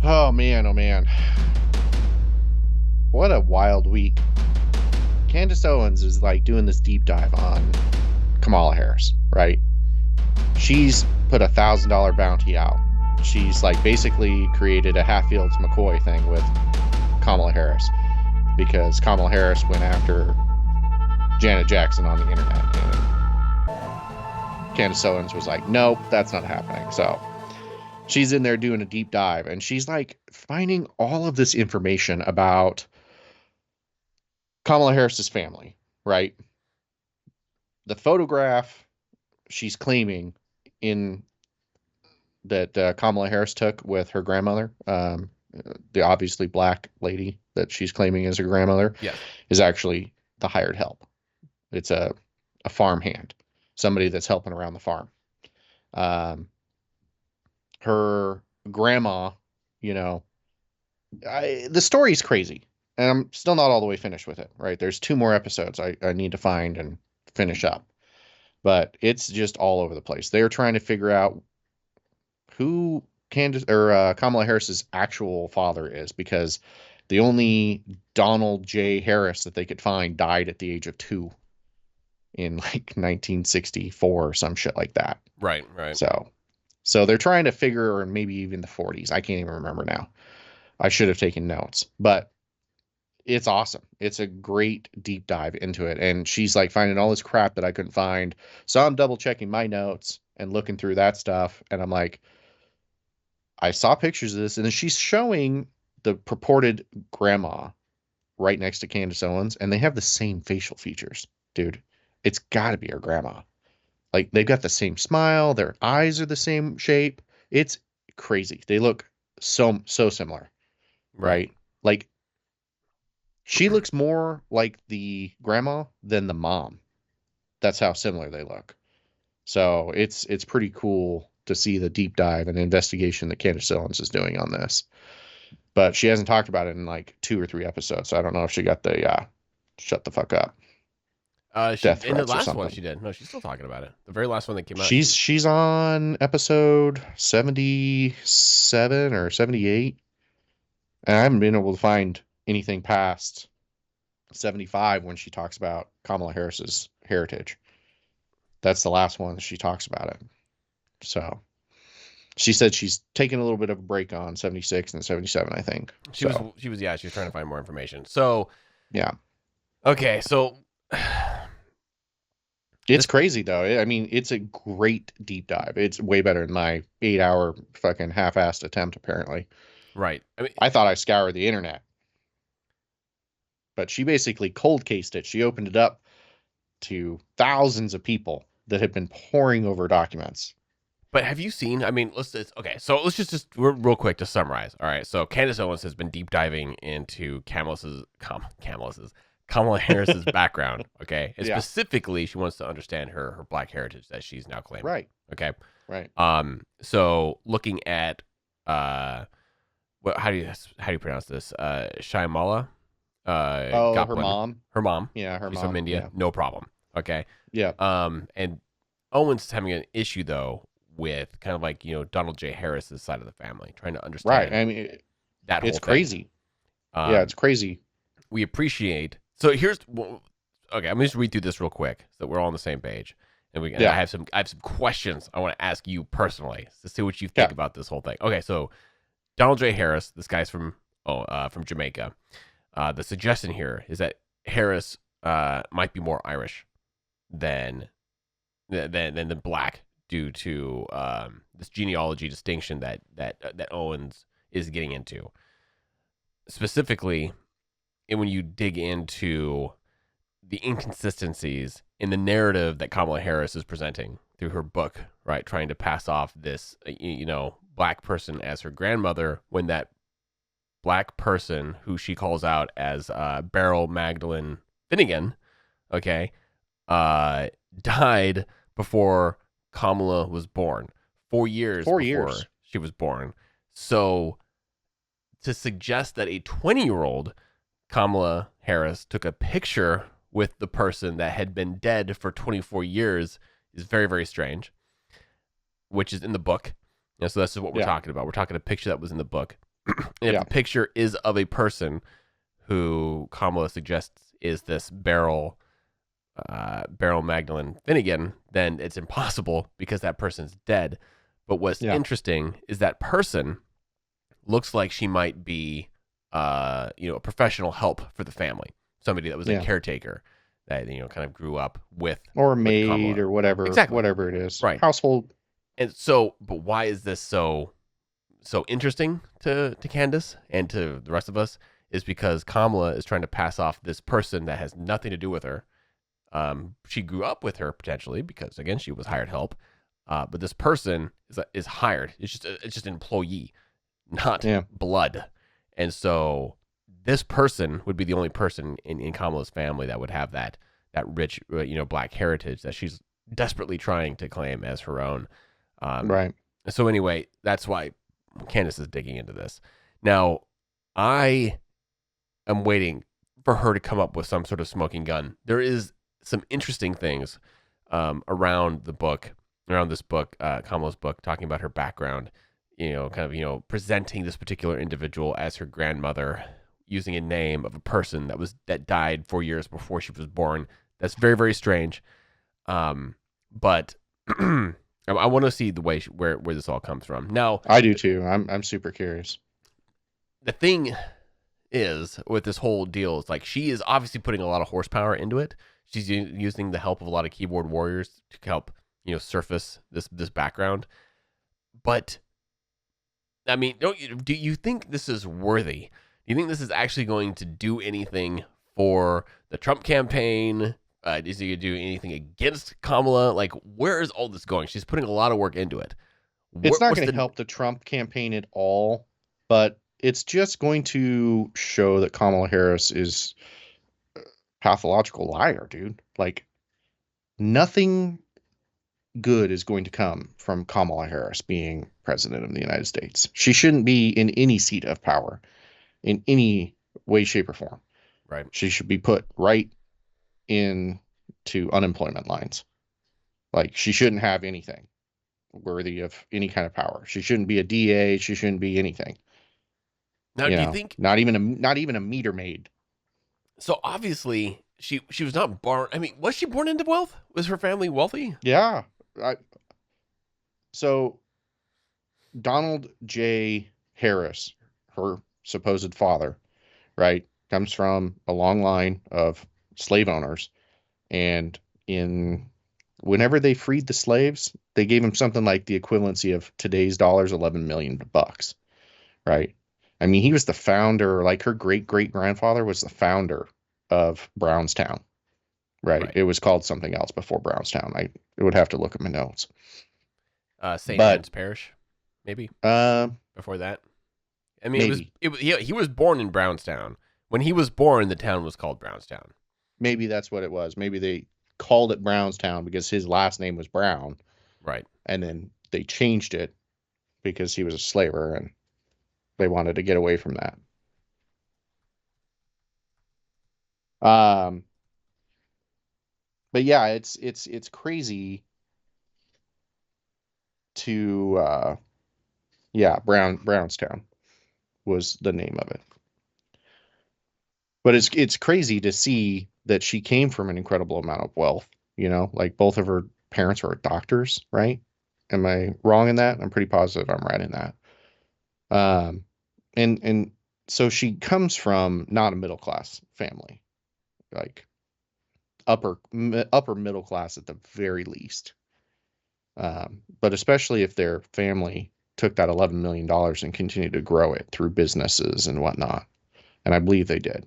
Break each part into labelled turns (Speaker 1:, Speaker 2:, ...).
Speaker 1: Oh man, oh man. What a wild week. Candace Owens is like doing this deep dive on Kamala Harris, right? She's put $1,000 bounty out. She's like basically created a Hatfields McCoy thing with Kamala Harris because Kamala Harris went after Janet Jackson on the internet. And Candace Owens was like, nope, that's not happening. So she's in there doing a deep dive and she's like finding all of this information about Kamala Harris's family, right? The photograph she's claiming in that Kamala Harris took with her grandmother, the obviously black lady that she's claiming is her grandmother, is actually the hired help. It's a farm hand, somebody that's helping around the farm. Her grandma, the story's crazy, and I'm still not all the way finished with it, right? There's 2 more episodes I need to find and finish up, but it's just all over the place. They're trying to figure out who Kamala Harris's actual father is, because the only Donald J. Harris that they could find died at the age of 2 in like 1964 or some shit like that.
Speaker 2: Right.
Speaker 1: So they're trying to figure, or maybe even the 40s. I can't even remember now. I should have taken notes, but it's awesome. It's a great deep dive into it. And she's like finding all this crap that I couldn't find. So I'm double checking my notes and looking through that stuff. And I'm like, I saw pictures of this, and then she's showing the purported grandma right next to Candace Owens, and they have the same facial features, dude. It's got to be her grandma. Like, they've got the same smile. Their eyes are the same shape. It's crazy. They look so similar, right? Like, she looks more like the grandma than the mom. That's how similar they look. So it's pretty cool to see the deep dive and investigation that Candace Owens is doing on this. But she hasn't talked about it in like 2 or 3 episodes. So I don't know if she got the shut the fuck up.
Speaker 2: In the last one she did. No, she's still talking about it. The very last one that came out.
Speaker 1: She's on episode 77 or 78. And I haven't been able to find anything past 75 when she talks about Kamala Harris's heritage. That's the last one that she talks about it. So she said she's taking a little bit of a break on 76 and 77, I think.
Speaker 2: She was trying to find more information. So
Speaker 1: yeah.
Speaker 2: Okay, so
Speaker 1: it's crazy though. I mean, it's a great deep dive. It's way better than my 8-hour fucking half-assed attempt, apparently.
Speaker 2: Right.
Speaker 1: I thought I scoured the internet. But she basically cold cased it. She opened it up to thousands of people that had been poring over documents.
Speaker 2: But have you seen, let's just real quick to summarize. All right. So Candace Owens has been deep diving into Kamala Harris's background. Okay. And specifically, she wants to understand her black heritage that she's now claiming.
Speaker 1: Right.
Speaker 2: Okay.
Speaker 1: Right.
Speaker 2: So looking at, how do you pronounce this? Shyamala.
Speaker 1: Her mom.
Speaker 2: Her mom.
Speaker 1: Yeah, her
Speaker 2: She's
Speaker 1: mom.
Speaker 2: from India.
Speaker 1: Yeah.
Speaker 2: No problem. Okay.
Speaker 1: Yeah.
Speaker 2: And Owens is having an issue though with kind of like Donald J. Harris's side of the family, trying to understand.
Speaker 1: Right. I mean,
Speaker 2: that whole
Speaker 1: it's
Speaker 2: thing.
Speaker 1: crazy. Yeah, it's crazy.
Speaker 2: We appreciate. So here's okay. I'm gonna just read through this real quick so that we're all on the same page. And I have some questions I want to ask you personally to see what you think about this whole thing. Okay, so Donald J. Harris, this guy's from Jamaica. The suggestion here is that Harris might be more Irish than black due to this genealogy distinction that Owens is getting into. Specifically, and when you dig into the inconsistencies in the narrative that Kamala Harris is presenting through her book, right, trying to pass off this black person as her grandmother, when that black person who she calls out as Beryl Magdalene Finnegan, okay, died before Kamala was born. 4 years before she was born. So to suggest that a 20-year-old Kamala Harris took a picture with the person that had been dead for 24 years is very, very strange, which is in the book. So that's what we're talking about. We're talking a picture that was in the book. And if
Speaker 1: Yeah.
Speaker 2: the picture is of a person who Kamala suggests is this Beryl Magdalene Finnegan, then it's impossible because that person's dead. But what's
Speaker 1: Yeah.
Speaker 2: interesting is that person looks like she might be, a professional help for the family, somebody that was a
Speaker 1: Yeah.
Speaker 2: caretaker that kind of grew up with
Speaker 1: Or a maid
Speaker 2: Kamala.
Speaker 1: or whatever,
Speaker 2: Exactly.
Speaker 1: whatever it is.
Speaker 2: Right.
Speaker 1: Household.
Speaker 2: And so, but why is this so interesting to Candace and to the rest of us? Is because Kamala is trying to pass off this person that has nothing to do with her. She grew up with her potentially because again she was hired help, but this person is hired. It's just an employee, not blood, and so this person would be the only person in Kamala's family that would have that rich black heritage that she's desperately trying to claim as her own.
Speaker 1: Right.
Speaker 2: So anyway, that's why Candace is digging into this. Now, I am waiting for her to come up with some sort of smoking gun. There is some interesting things around this book, Kamala's book, talking about her background, presenting this particular individual as her grandmother, using a name of a person that died 4 years before she was born. That's very, very strange. But I want to see the way where this all comes from. Now,
Speaker 1: I do too. I'm super curious.
Speaker 2: The thing is with this whole deal is like she is obviously putting a lot of horsepower into it. She's using the help of a lot of keyboard warriors to help surface this background. But I mean, do you think this is worthy? Do you think this is actually going to do anything for the Trump campaign? Is he going to do anything against Kamala? Like, where is all this going? She's putting a lot of work into it.
Speaker 1: It's not going to help the Trump campaign at all, but it's just going to show that Kamala Harris is a pathological liar, dude. Like, nothing good is going to come from Kamala Harris being president of the United States. She shouldn't be in any seat of power in any way, shape, or form.
Speaker 2: Right.
Speaker 1: She should be put right into unemployment lines. Like, she shouldn't have anything worthy of any kind of power. She shouldn't be a DA. She shouldn't be anything.
Speaker 2: Now, do you think
Speaker 1: not even a meter maid?
Speaker 2: So obviously she was not born. I mean, was she born into wealth? Was her family wealthy?
Speaker 1: Yeah. So Donald J. Harris, her supposed father, right, comes from a long line of slave owners, and whenever they freed the slaves, they gave them something like the equivalency of today's dollars, $11 million, right? I mean, he was the founder, like her great-great-grandfather was the founder of Brownstown, right? It was called something else before Brownstown. I would have to look at my notes.
Speaker 2: St. Anne's Parish, maybe. Before that, I mean,
Speaker 1: maybe.
Speaker 2: He was born in Brownstown. When he was born, the town was called Brownstown.
Speaker 1: Maybe that's what it was. Maybe they called it Brownstown because his last name was Brown,
Speaker 2: right?
Speaker 1: And then they changed it because he was a slaver, and they wanted to get away from that. But yeah, it's crazy to Brownstown was the name of it. But it's crazy to see that she came from an incredible amount of wealth, like both of her parents were doctors, right? Am I wrong in that? I'm pretty positive I'm right in that. And so she comes from not a middle class family, like upper middle class at the very least. But especially if their family took that $11 million and continued to grow it through businesses and whatnot. And I believe they did.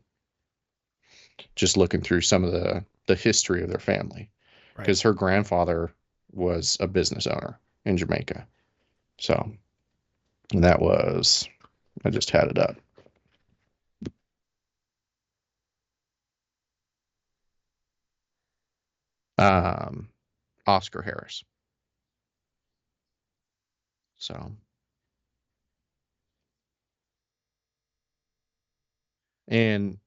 Speaker 1: Just looking through some of the history of their family, because her grandfather was a business owner in Jamaica. So that was, I just had it up. Oscar Harris. So, and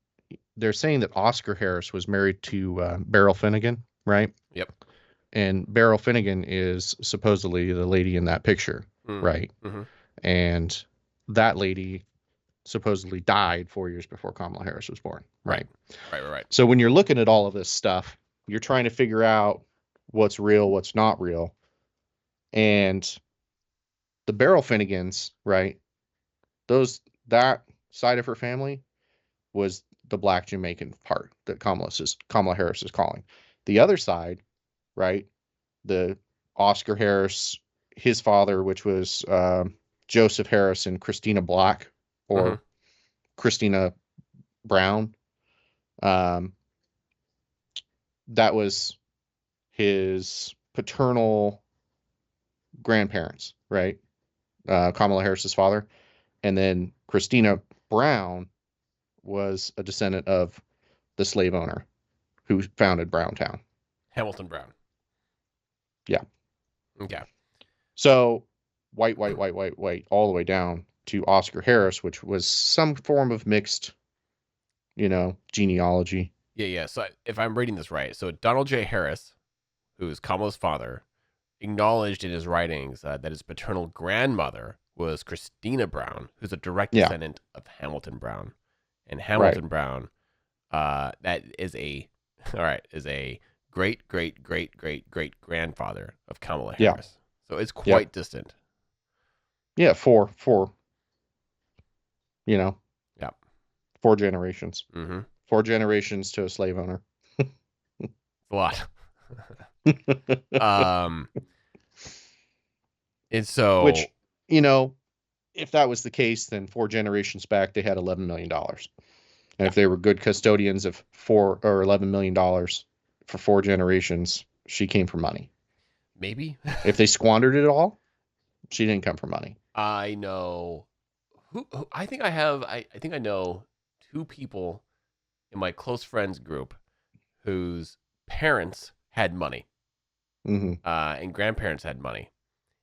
Speaker 1: they're saying that Oscar Harris was married to Beryl Finnegan, right?
Speaker 2: Yep.
Speaker 1: And Beryl Finnegan is supposedly the lady in that picture, right?
Speaker 2: Mm-hmm.
Speaker 1: And that lady supposedly died 4 years before Kamala Harris was born. Right.
Speaker 2: Right.
Speaker 1: So when you're looking at all of this stuff, you're trying to figure out what's real, what's not real. And the Beryl Finnegans, right? That side of her family was the black Jamaican part that Kamala Harris is calling. The other side, right? The Oscar Harris, his father, which was Joseph Harris and Christina Black, or Christina Brown. That was his paternal grandparents, right? Kamala Harris's father. And then Christina Brown was a descendant of the slave owner who founded Browntown.
Speaker 2: Hamilton Brown.
Speaker 1: Yeah.
Speaker 2: Okay.
Speaker 1: So white, all the way down to Oscar Harris, which was some form of mixed, genealogy.
Speaker 2: Yeah. So if I'm reading this right, so Donald J. Harris, who is Kamala's father, acknowledged in his writings that his paternal grandmother was Christina Brown, who's a direct descendant of Hamilton Brown. And Hamilton Brown, that is a great grandfather of Kamala Harris. So it's quite distant.
Speaker 1: Yeah, four, 4 generations.
Speaker 2: Mm-hmm.
Speaker 1: 4 generations to a slave owner.
Speaker 2: A lot. And so,
Speaker 1: which, if that was the case, then 4 generations back, they had $11 million. And if they were good custodians of $4 or $11 million for 4 generations, she came from money.
Speaker 2: Maybe.
Speaker 1: If they squandered it all, she didn't come from money.
Speaker 2: I know. Who I think I know 2 people in my close friends group whose parents had money, and grandparents had money.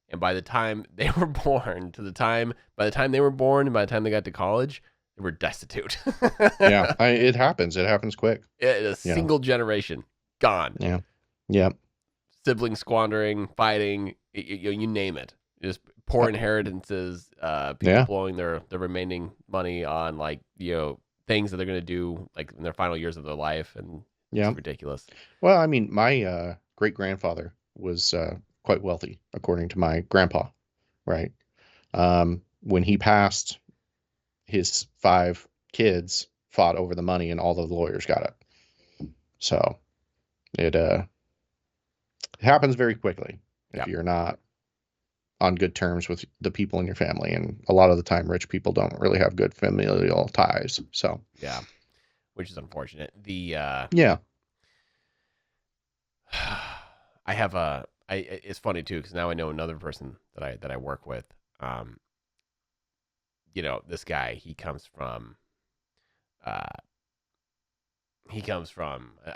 Speaker 2: And by the time they were born, by the time they were born and by the time they got to college, they were destitute.
Speaker 1: Yeah, it happens. It happens quick.
Speaker 2: A single generation gone.
Speaker 1: Yeah.
Speaker 2: Siblings squandering, fighting, you name it. Just poor inheritances, people blowing their remaining money on things that they're going to do like in their final years of their life, and it's ridiculous.
Speaker 1: Well, I mean, my great grandfather was quite wealthy, according to my grandpa, right? When he passed, his 5 kids fought over the money, and all the lawyers got it. So it happens very quickly if you're not on good terms with the people in your family, and a lot of the time, rich people don't really have good familial ties. So
Speaker 2: which is unfortunate. I have it's funny too, because now I know another person that I work with. This guy, he comes from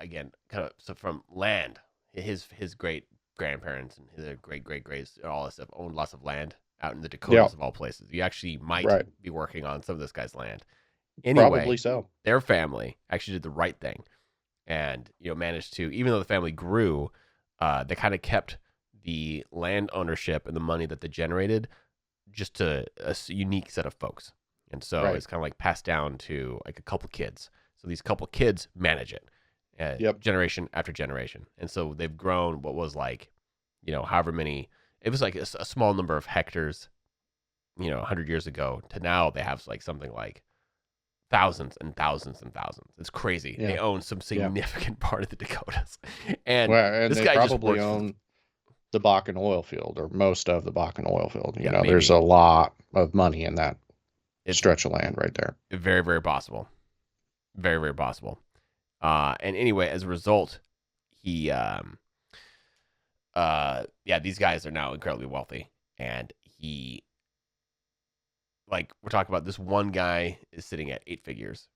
Speaker 2: again, kind of, so from land. His great grandparents and his great greats, all this stuff, owned lots of land out in the Dakotas of all places. You actually might be working on some of this guy's land. Anyway,
Speaker 1: probably so.
Speaker 2: Their family actually did the right thing, and managed to, even though the family grew, they kind of kept the land ownership and the money that they generated just to a unique set of folks. And so it's kind of like passed down to like a couple kids. So these couple kids manage it, generation after generation. And so they've grown what was like, however many, it was like a small number of hectares, 100 years ago, to now they have like something like thousands and thousands and thousands. It's crazy. They own some significant part of the Dakotas. And this
Speaker 1: they
Speaker 2: guy
Speaker 1: probably own the Bakken oil field, or most of the Bakken oil field. There's a lot of money in that stretch of land right there.
Speaker 2: Very, very possible. Very, very possible. And anyway, as a result, he, these guys are now incredibly wealthy, and he, like, we're talking about this one guy is sitting at 8 figures,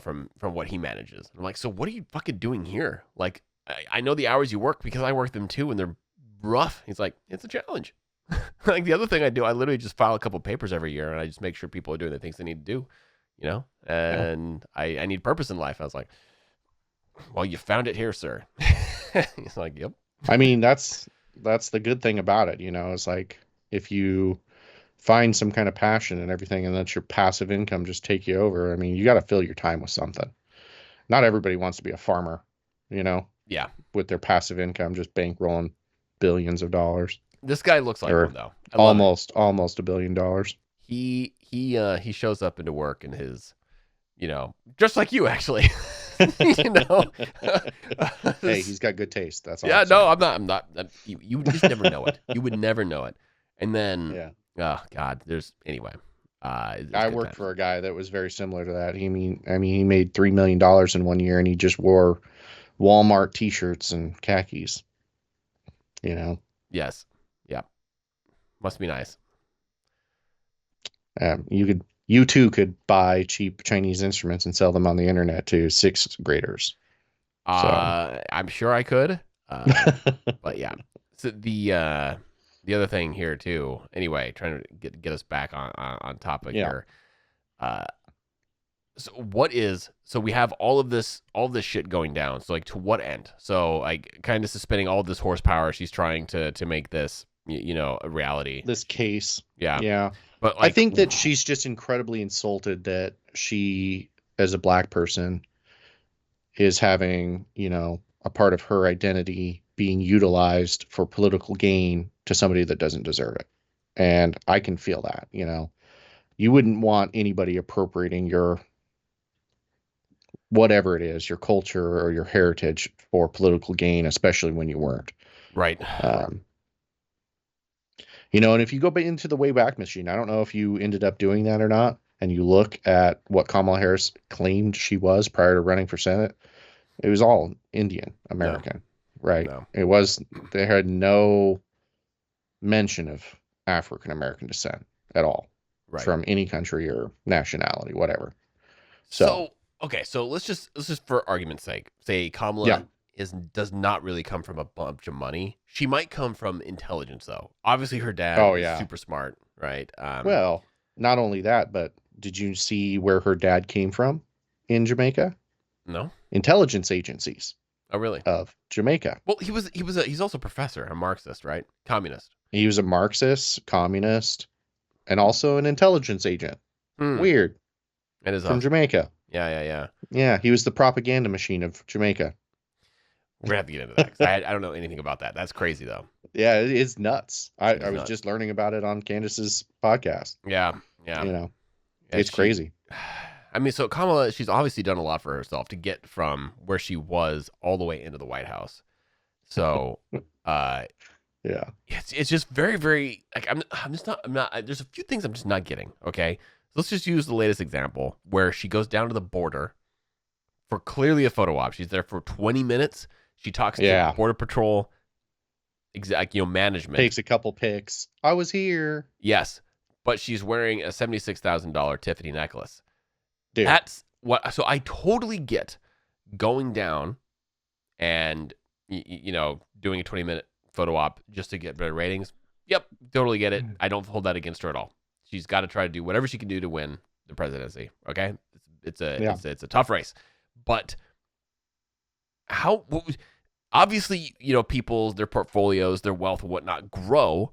Speaker 2: from what he manages. I'm like, so what are you fucking doing here? Like, I know the hours you work because I work them too, and they're rough. He's like, it's a challenge. Like, the other thing I do, I literally just file a couple papers every year, and I just make sure people are doing the things they need to do, and I need purpose in life. I was like, well, you found it here, sir. He's like, yep.
Speaker 1: I mean, that's the good thing about it. It's like, if you find some kind of passion and everything, and let your passive income just take you over. I mean, you got to fill your time with something. Not everybody wants to be a farmer, you know,
Speaker 2: Yeah.
Speaker 1: with their passive income, just bankrolling billions of dollars.
Speaker 2: This guy looks like one though. I love
Speaker 1: almost $1 billion.
Speaker 2: He shows up into work in his, just like you actually.
Speaker 1: Hey, he's got good taste. That's all.
Speaker 2: Yeah, no, I'm not. You just never know it. You would never know it. And then,
Speaker 1: yeah.
Speaker 2: Oh God, anyway.
Speaker 1: I worked for a guy that was very similar to that. He made $3 million in 1 year, and he just wore Walmart T-shirts and khakis.
Speaker 2: Yes. Yeah. Must be nice.
Speaker 1: You too could buy cheap Chinese instruments and sell them on the internet to sixth graders.
Speaker 2: I'm sure I could. But yeah. So the other thing here too. Anyway, trying to get us back on topic here. So we have all this shit going down. So like, to what end? So like, kind of suspending all of this horsepower. She's trying to make this, a reality.
Speaker 1: This case.
Speaker 2: Yeah. But
Speaker 1: I think that she's just incredibly insulted that she, as a black person, is having, a part of her identity being utilized for political gain to somebody that doesn't deserve it. And I can feel that, you wouldn't want anybody appropriating your, whatever it is, your culture or your heritage for political gain, especially when you weren't.
Speaker 2: Right.
Speaker 1: And if you go into the Wayback Machine, I don't know if you ended up doing that or not, and you look at what Kamala Harris claimed she was prior to running for Senate, it was all Indian American, right?
Speaker 2: No.
Speaker 1: They had no mention of African American descent at all, right, from any country or nationality, whatever. So
Speaker 2: let's just for argument's sake say Kamala does not really come from a bunch of money. She might come from intelligence, though. Obviously, her dad is super smart, right?
Speaker 1: Well, not only that, but did you see where her dad came from in Jamaica?
Speaker 2: No.
Speaker 1: Intelligence agencies.
Speaker 2: Oh, really?
Speaker 1: Of Jamaica.
Speaker 2: Well, he's also a professor, a Marxist, right? Communist.
Speaker 1: He was a Marxist, communist, and also an intelligence agent. Weird.
Speaker 2: It is
Speaker 1: from Jamaica.
Speaker 2: Yeah.
Speaker 1: Yeah, he was the propaganda machine of Jamaica.
Speaker 2: We're gonna have to get into that, 'cause I don't know anything about that. That's crazy, though.
Speaker 1: Yeah, it's nuts. I was just learning about it on Candace's podcast.
Speaker 2: Yeah.
Speaker 1: It's crazy.
Speaker 2: I mean, so Kamala, she's obviously done a lot for herself to get from where she was all the way into the White House. So, it's just very, very, like, I'm not, there's a few things I'm just not getting. Okay. So let's just use the latest example where she goes down to the border for clearly a photo op. She's there for 20 minutes. She talks to Border Patrol, management.
Speaker 1: Takes a couple pics. I was here.
Speaker 2: Yes. But she's wearing a $76,000 Tiffany necklace.
Speaker 1: Dude.
Speaker 2: That's what. So I totally get going down and, doing a 20-minute photo op just to get better ratings. Yep. Totally get it. I don't hold that against her at all. She's got to try to do whatever she can do to win the presidency. Okay. It's a tough race, but obviously, people, their portfolios, their wealth and whatnot grow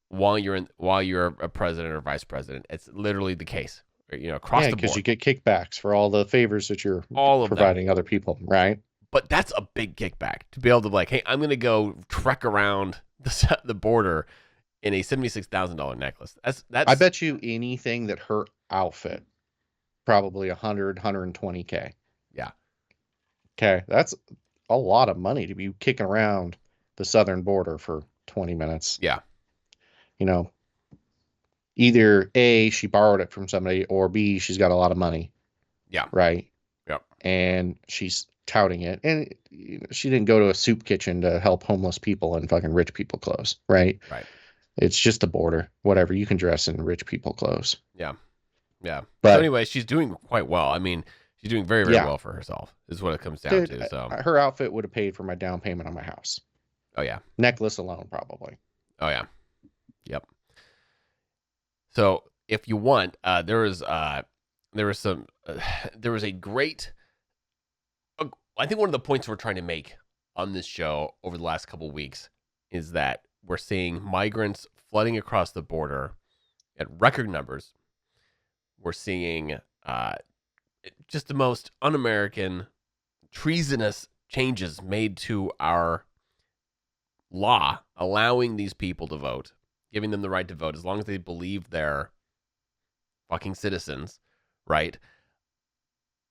Speaker 2: while you're a president or vice president. It's literally the case, across the board.
Speaker 1: Because you get kickbacks for all the favors that you're providing other people, right?
Speaker 2: But that's a big kickback to be able to like, hey, I'm going to go trek around the border in a $76,000 necklace. That's.
Speaker 1: I bet you anything that her outfit, probably 120K.
Speaker 2: Yeah.
Speaker 1: Okay, that's a lot of money to be kicking around the southern border for 20 minutes.
Speaker 2: Yeah.
Speaker 1: Either A, she borrowed it from somebody, or B, she's got a lot of money.
Speaker 2: Yeah.
Speaker 1: Right?
Speaker 2: Yep.
Speaker 1: And she's touting it. And she didn't go to a soup kitchen to help homeless people in fucking rich people clothes, right?
Speaker 2: Right.
Speaker 1: It's just the border. Whatever, you can dress in rich people clothes.
Speaker 2: Yeah. Yeah. But so anyway, she's doing quite well. I mean, she's doing very, very well for herself, is what it comes down to. So
Speaker 1: her outfit would have paid for my down payment on my house.
Speaker 2: Oh, yeah.
Speaker 1: Necklace alone, probably.
Speaker 2: Oh, yeah. Yep. So if you want, there was a great, I think one of the points we're trying to make on this show over the last couple of weeks is that we're seeing migrants flooding across the border at record numbers. We're seeing just the most un-American, treasonous changes made to our law, allowing these people to vote, giving them the right to vote as long as they believe they're fucking citizens, right?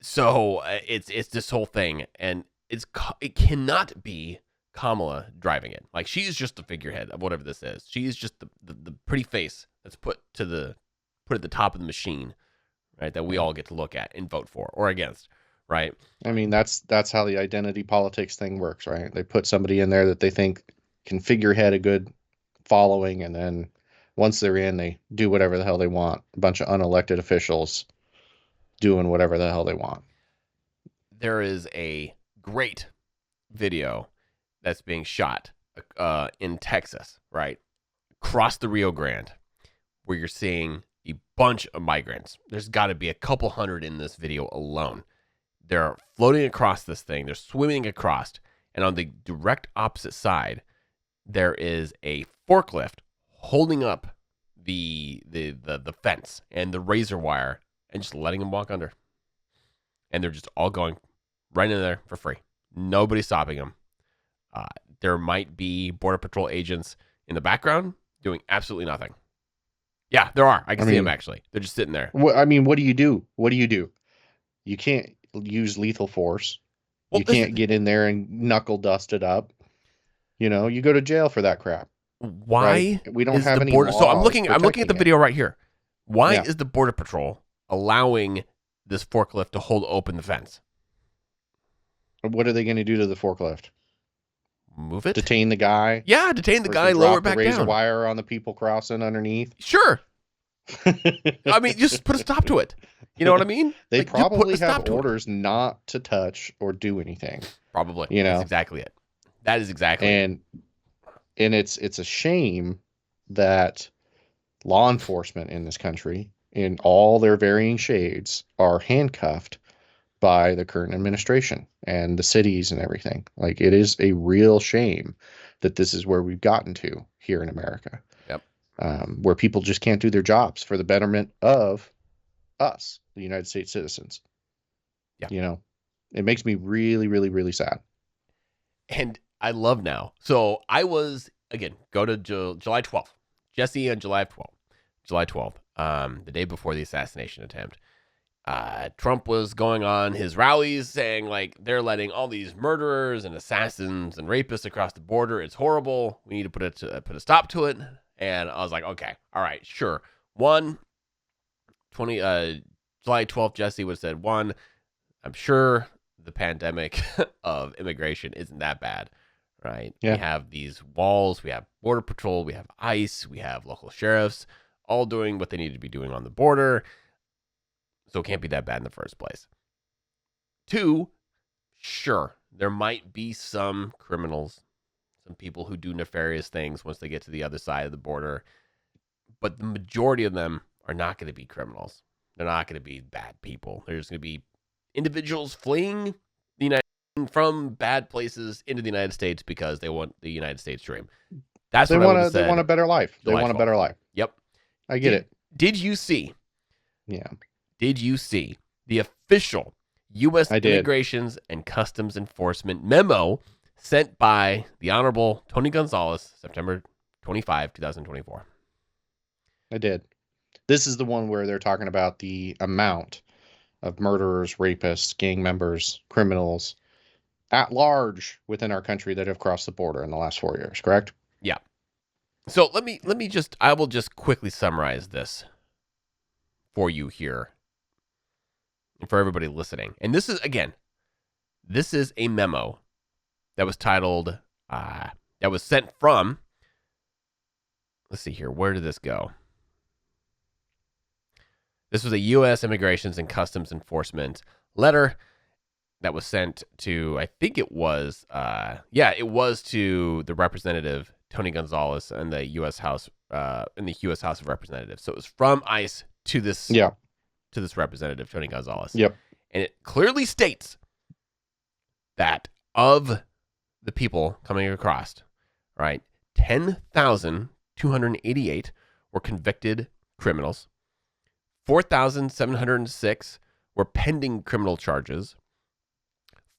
Speaker 2: So it's this whole thing, and it cannot be Kamala driving it. Like, she's just the figurehead of whatever this is. She's just the pretty face that's put at the top of the machine, right? That we all get to look at and vote for or against, right?
Speaker 1: I mean, that's how the identity politics thing works, right? They put somebody in there that they think can figurehead a good following, and then once they're in, they do whatever the hell they want. A bunch of unelected officials doing whatever the hell they want.
Speaker 2: There is a great video that's being shot in Texas, right? Across the Rio Grande, where you're seeing a bunch of migrants. There's got to be a couple hundred in this video alone. They're floating across this thing. They're swimming across. And on the direct opposite side, there is a forklift holding up the fence and the razor wire and just letting them walk under. And they're just all going right in there for free. Nobody's stopping them. There might be Border Patrol agents in the background doing absolutely nothing. Yeah, there are. I can see them, actually. They're just sitting there.
Speaker 1: I mean, what do you do? What do you do? You can't use lethal force. Well, you can't get in there and knuckle dust it up. You know, you go to jail for that crap.
Speaker 2: Why?
Speaker 1: Right? We don't have any
Speaker 2: border.
Speaker 1: laws
Speaker 2: So I'm looking at the video right here. Why
Speaker 1: Yeah.
Speaker 2: is the Border Patrol allowing this forklift to hold open the fence?
Speaker 1: What are they going to do to the forklift?
Speaker 2: Move it?
Speaker 1: Detain the guy?
Speaker 2: Yeah, detain the guy, lower it back
Speaker 1: down. Razor
Speaker 2: down.
Speaker 1: wire on the people crossing underneath?
Speaker 2: Sure. I mean, just put a stop to it. You know what I mean?
Speaker 1: They
Speaker 2: Like,
Speaker 1: probably have orders not to touch or do anything.
Speaker 2: Probably.
Speaker 1: You know?
Speaker 2: That's exactly it. That is exactly
Speaker 1: it. And it's a shame that law enforcement in this country, in all their varying shades, are handcuffed by the current administration and the cities and everything. Like, it is a real shame that this is where we've gotten to here in America.
Speaker 2: Yep.
Speaker 1: Where people just can't do their jobs for the betterment of us, the United States citizens.
Speaker 2: Yeah.
Speaker 1: You know, it makes me really, really, really sad.
Speaker 2: And I love now. So I was, again, go to July 12th. Jesse on July 12th, the day before the assassination attempt. Trump was going on his rallies saying, like, they're letting all these murderers and assassins and rapists across the border. It's horrible. We need to put a stop to it. And I was like, okay, all right, sure. July 12th, Jesse would have said, I'm sure the pandemic of immigration isn't that bad, right?
Speaker 1: Yeah.
Speaker 2: We have these walls, we have Border Patrol, we have ICE, we have local sheriffs, all doing what they need to be doing on the border. So it can't be that bad in the first place. 2, sure, there might be some criminals, some people who do nefarious things once they get to the other side of the border, but the majority of them are not going to be criminals. They're not going to be bad people. There's going to be individuals fleeing the United States from bad places into the United States because they want the United States dream. That's what I would have said.
Speaker 1: They want a better life. They want a better life.
Speaker 2: Yep.
Speaker 1: I get it.
Speaker 2: Did you see?
Speaker 1: Yeah.
Speaker 2: Did you see the official U.S. Immigrations and Customs Enforcement memo sent by the Honorable Tony Gonzalez, September 25, 2024?
Speaker 1: I did. This is the one where they're talking about the amount of murderers, rapists, gang members, criminals at large within our country that have crossed the border in the last 4 years, correct?
Speaker 2: Yeah. So I will just quickly summarize this for you here and for everybody listening. And this is a memo that was titled, that was sent from, let's see here, where did this go? This was a U.S. Immigrations and Customs Enforcement letter that was sent to, I think it was, it was to the representative Tony Gonzalez in the U.S. House, in the U.S. House of Representatives. So it was from ICE to this, to this representative Tony Gonzalez.
Speaker 1: Yep.
Speaker 2: And it clearly states that of the people coming across, right, 10,288 were convicted criminals. 4,706 were pending criminal charges.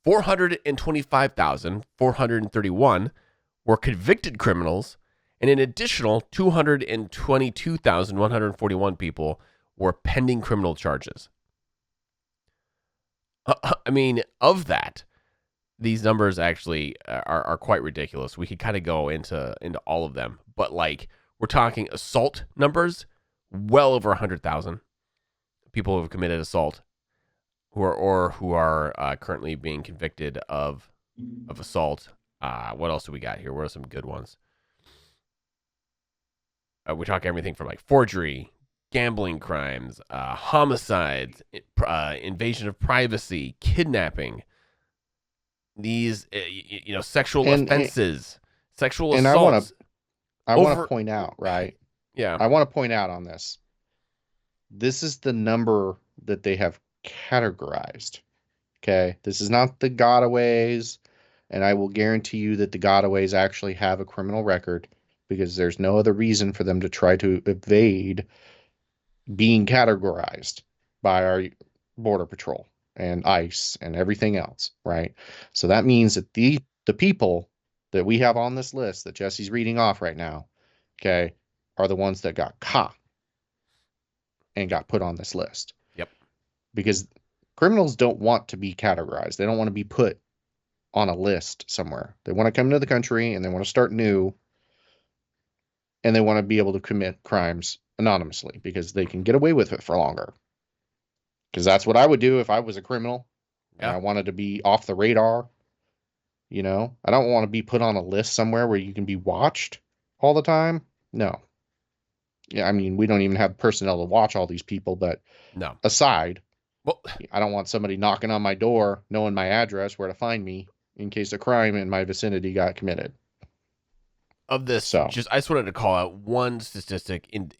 Speaker 2: 425,431 were convicted criminals, and an additional 222,141 people were pending criminal charges. I mean, of that, these numbers actually are quite ridiculous. We could kind of go into all of them, but like we're talking assault numbers, well over 100,000 people who have committed assault, who are currently being convicted of assault. What else do we got here? What are some good ones? We talk everything from like forgery, gambling crimes, homicides, invasion of privacy, kidnapping. These, sexual offenses, sexual assaults.
Speaker 1: I want to point out, right?
Speaker 2: Yeah.
Speaker 1: I want to point out on this. This is the number that they have categorized. Okay. This is not the gotaways. And I will guarantee you that the gotaways actually have a criminal record, because there's no other reason for them to try to evade being categorized by our Border Patrol and ICE and everything else, right? So that means that the people that we have on this list that Jesse's reading off right now, okay, are the ones that got caught and got put on this list.
Speaker 2: Yep.
Speaker 1: Because criminals don't want to be categorized. They don't want to be put on a list somewhere. They want to come into the country and they want to start new, and they want to be able to commit crimes anonymously because they can get away with it for longer. Because that's what I would do if I was a criminal and I wanted to be off the radar. I don't want to be put on a list somewhere where you can be watched all the time. No. Yeah, I mean, we don't even have personnel to watch all these people, but
Speaker 2: no.
Speaker 1: Aside,
Speaker 2: well,
Speaker 1: I don't want somebody knocking on my door, knowing my address, where to find me in case a crime in my vicinity got committed.
Speaker 2: Of this, I just wanted to call out one statistic in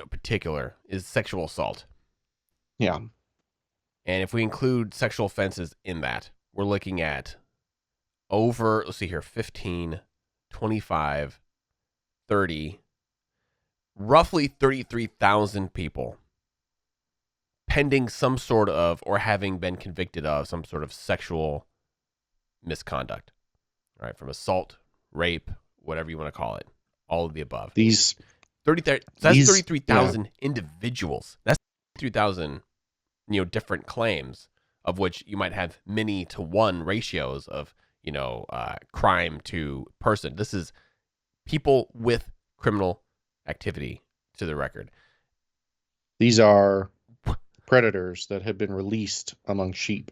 Speaker 2: particular is sexual assault.
Speaker 1: Yeah.
Speaker 2: And if we include sexual offenses in that, we're looking at over, let's see here, 15, 25, 30, roughly 33,000 people pending some sort of, or having been convicted of some sort of sexual misconduct, right? From assault, rape, whatever you want to call it, all of the above.
Speaker 1: That's
Speaker 2: 33,000 individuals. That's 33,000, different claims, of which you might have many to one ratios of, crime to person. This is people with criminal activity to the record.
Speaker 1: These are predators that have been released among sheep.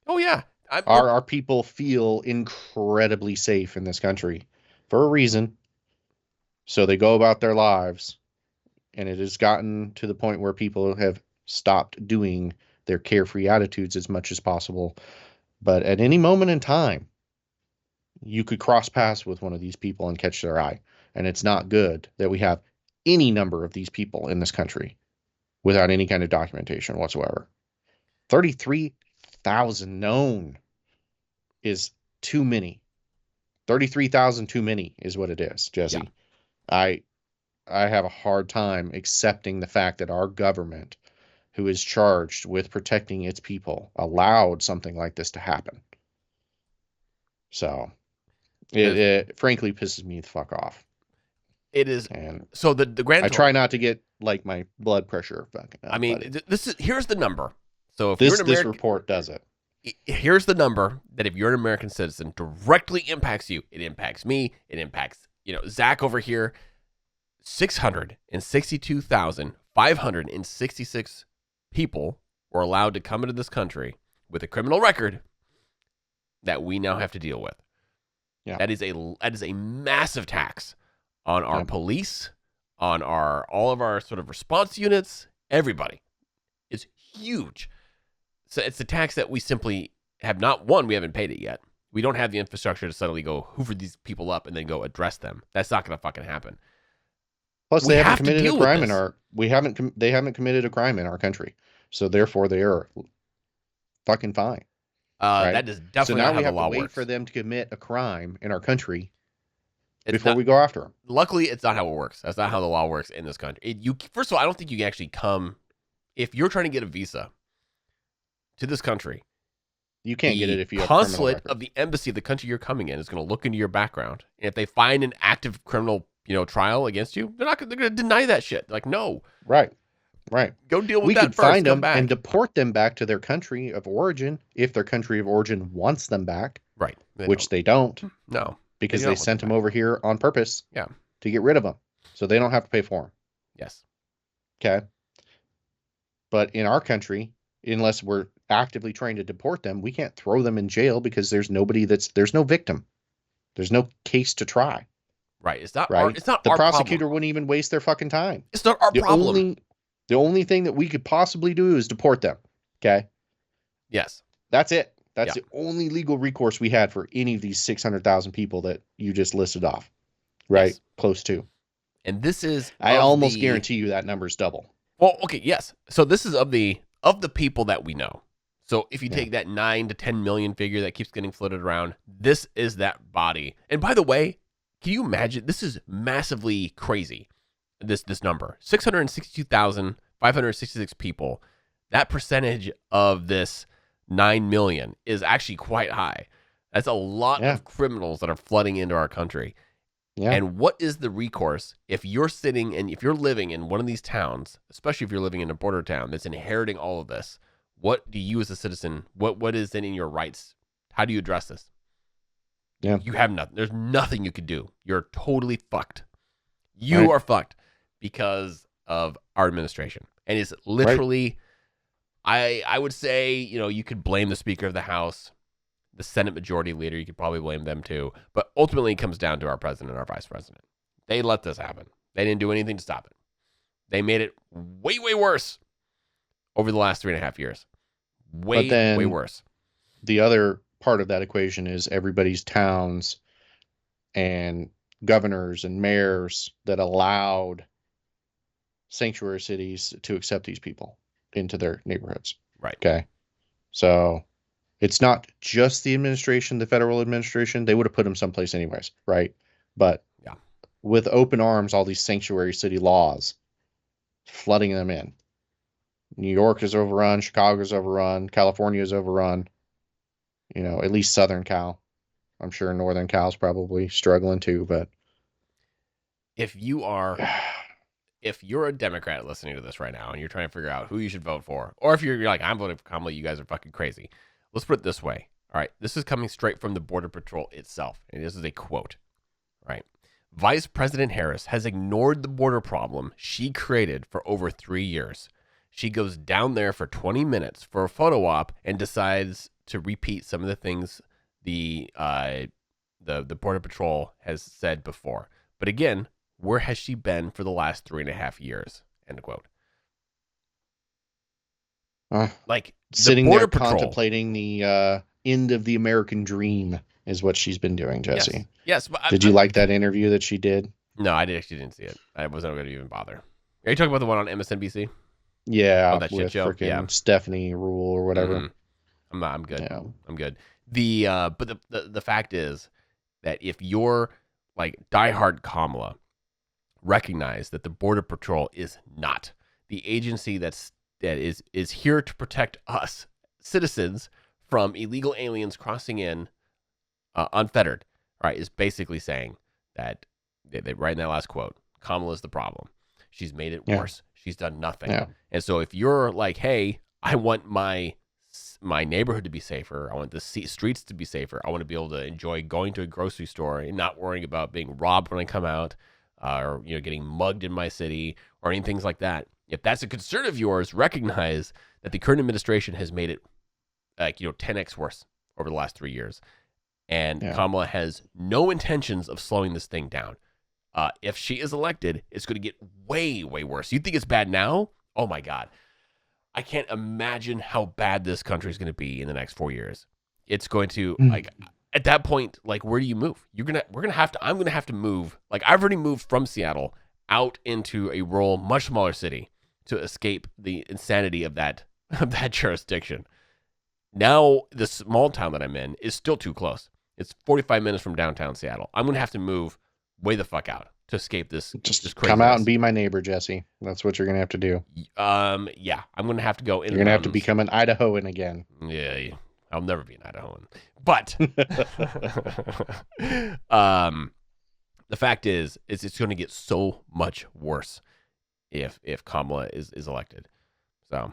Speaker 2: Oh yeah.
Speaker 1: Our people feel incredibly safe in this country for a reason. So they go about their lives, and it has gotten to the point where people have stopped doing their carefree attitudes as much as possible. But at any moment in time, you could cross paths with one of these people and catch their eye. And it's not good that we have any number of these people in this country without any kind of documentation whatsoever. 33,000 known is too many. 33,000 too many is what it is, Jesse. Yeah. I have a hard time accepting the fact that our government, who is charged with protecting its people, allowed something like this to happen. So it frankly pisses me the fuck off.
Speaker 2: It is.
Speaker 1: And
Speaker 2: so the grand
Speaker 1: I try not to get like my blood pressure fucking up.
Speaker 2: I mean, here's the number. So if
Speaker 1: this report does it.
Speaker 2: Here's the number that if you're an American citizen directly impacts you. It impacts me. It impacts, Zach over here. 662,566 people were allowed to come into this country with a criminal record that we now have to deal with.
Speaker 1: Yeah.
Speaker 2: That is a massive tax on our police, on all of our sort of response units, everybody. It's huge. So it's a tax that we simply have not, we haven't paid it yet. We don't have the infrastructure to suddenly go hoover these people up and then go address them. That's not going to fucking happen.
Speaker 1: Plus, they haven't committed a crime they haven't committed a crime in our country. So therefore they are fucking fine.
Speaker 2: Right? That is definitely
Speaker 1: so now
Speaker 2: not how
Speaker 1: we
Speaker 2: the
Speaker 1: have
Speaker 2: law
Speaker 1: to wait
Speaker 2: works.
Speaker 1: for them to commit a crime in our country before we go after them.
Speaker 2: Luckily, it's not how it works. That's not how the law works in this country. First of all, I don't think you can actually come if you're trying to get a visa to this country.
Speaker 1: You can't get it if you have
Speaker 2: consulate of the embassy of the country you're coming in is going to look into your background, and if they find an active criminal, trial against you, they're going to deny that shit. Like, no,
Speaker 1: right.
Speaker 2: Go deal with
Speaker 1: we
Speaker 2: that
Speaker 1: could
Speaker 2: first.
Speaker 1: Find them and deport them back to their country of origin if their country of origin wants them back.
Speaker 2: Right,
Speaker 1: they don't.
Speaker 2: No,
Speaker 1: because they sent them over here on purpose.
Speaker 2: Yeah,
Speaker 1: to get rid of them, so they don't have to pay for them.
Speaker 2: Yes.
Speaker 1: Okay. But in our country, unless we're actively trying to deport them, we can't throw them in jail because there's no victim. There's no case to try.
Speaker 2: Right. It's not
Speaker 1: right.
Speaker 2: It's not
Speaker 1: the
Speaker 2: our
Speaker 1: prosecutor
Speaker 2: problem.
Speaker 1: Wouldn't even waste their fucking time.
Speaker 2: It's not our problem.
Speaker 1: The only thing that we could possibly do is deport them. Okay.
Speaker 2: Yes.
Speaker 1: That's it. That's the only legal recourse we had for any of these 600,000 people that you just listed off. Right. Yes. Close to.
Speaker 2: And this is,
Speaker 1: I almost guarantee you that number's double.
Speaker 2: Well, okay. Yes. So this is of the people that we know. So if you take that 9 to 10 million figure that keeps getting floated around, this is that body. And by the way, can you imagine? This is massively crazy. This number, 662,566 people. That percentage of this 9 million is actually quite high. That's a lot of criminals that are flooding into our country. Yeah. And what is the recourse if you're sitting and if you're living in one of these towns, especially if you're living in a border town that's inheriting all of this? What do you as a citizen, what is in your rights? How do you address this?
Speaker 1: Yeah.
Speaker 2: You have nothing. There's nothing you could do. You're totally fucked. You are fucked because of our administration. And it's literally, I would say, you could blame the Speaker of the House, the Senate Majority Leader. You could probably blame them too. But ultimately, it comes down to our president and our vice president. They let this happen. They didn't do anything to stop it. They made it way, way worse over the last 3.5 years. Way worse.
Speaker 1: The other part of that equation is everybody's towns and governors and mayors that allowed sanctuary cities to accept these people into their neighborhoods.
Speaker 2: Right.
Speaker 1: Okay. So it's not just the administration, the federal administration. They would have put them someplace anyways. Right. But with open arms, all these sanctuary city laws flooding them in. New York is overrun. Chicago is overrun. California is overrun. At least Southern Cal. I'm sure Northern Cal's probably struggling too, but
Speaker 2: if you're a Democrat listening to this right now and you're trying to figure out who you should vote for, or if you're like, I'm voting for Kamala, you guys are fucking crazy. Let's put it this way. All right. This is coming straight from the Border Patrol itself. And this is a quote. All right. Vice President Harris has ignored the border problem she created for over 3 years. She goes down there for 20 minutes for a photo op and decides to repeat some of the things the Border Patrol has said before. But again, where has she been for the last 3.5 years? End quote. Like
Speaker 1: sitting there contemplating the end of the American dream is what she's been doing, Jesse.
Speaker 2: Yes. But
Speaker 1: did you like that interview that she did?
Speaker 2: No, I actually didn't see it. I wasn't going to even bother. Are you talking about the one on MSNBC?
Speaker 1: Yeah,
Speaker 2: that shit show.
Speaker 1: Stephanie Rule or whatever.
Speaker 2: I'm good. Yeah. I'm good. But the fact is that if you're like diehard Kamala, recognize that the Border Patrol is not the agency that is here to protect us citizens from illegal aliens crossing in unfettered. Right, is basically saying that they right in that last quote, Kamala is the problem. She's made it worse. She's done nothing. Yeah. And so if you're like, hey, I want my neighborhood to be safer. I want the streets to be safer. I want to be able to enjoy going to a grocery store and not worrying about being robbed when I come out, or getting mugged in my city or any things like that. If that's a concern of yours, recognize that the current administration has made it 10x worse over the last 3 years. And Kamala has no intentions of slowing this thing down. If she is elected, it's going to get way, way worse. You think it's bad now? Oh my God. I can't imagine how bad this country is going to be in the next 4 years. It's going to at that point, like, where do you move? I'm going to have to move. Like, I've already moved from Seattle out into a rural, much smaller city to escape the insanity of that jurisdiction. Now, the small town that I'm in is still too close. It's 45 minutes from downtown Seattle. I'm going to have to move way the fuck out to escape this.
Speaker 1: Just
Speaker 2: craziness.
Speaker 1: come out and be my neighbor, Jesse. That's what you're gonna have to do.
Speaker 2: Yeah, I'm gonna have to go in.
Speaker 1: You're gonna have to become an Idahoan again.
Speaker 2: Yeah, I'll never be an Idahoan. But the fact is it's going to get so much worse if Kamala is elected. So,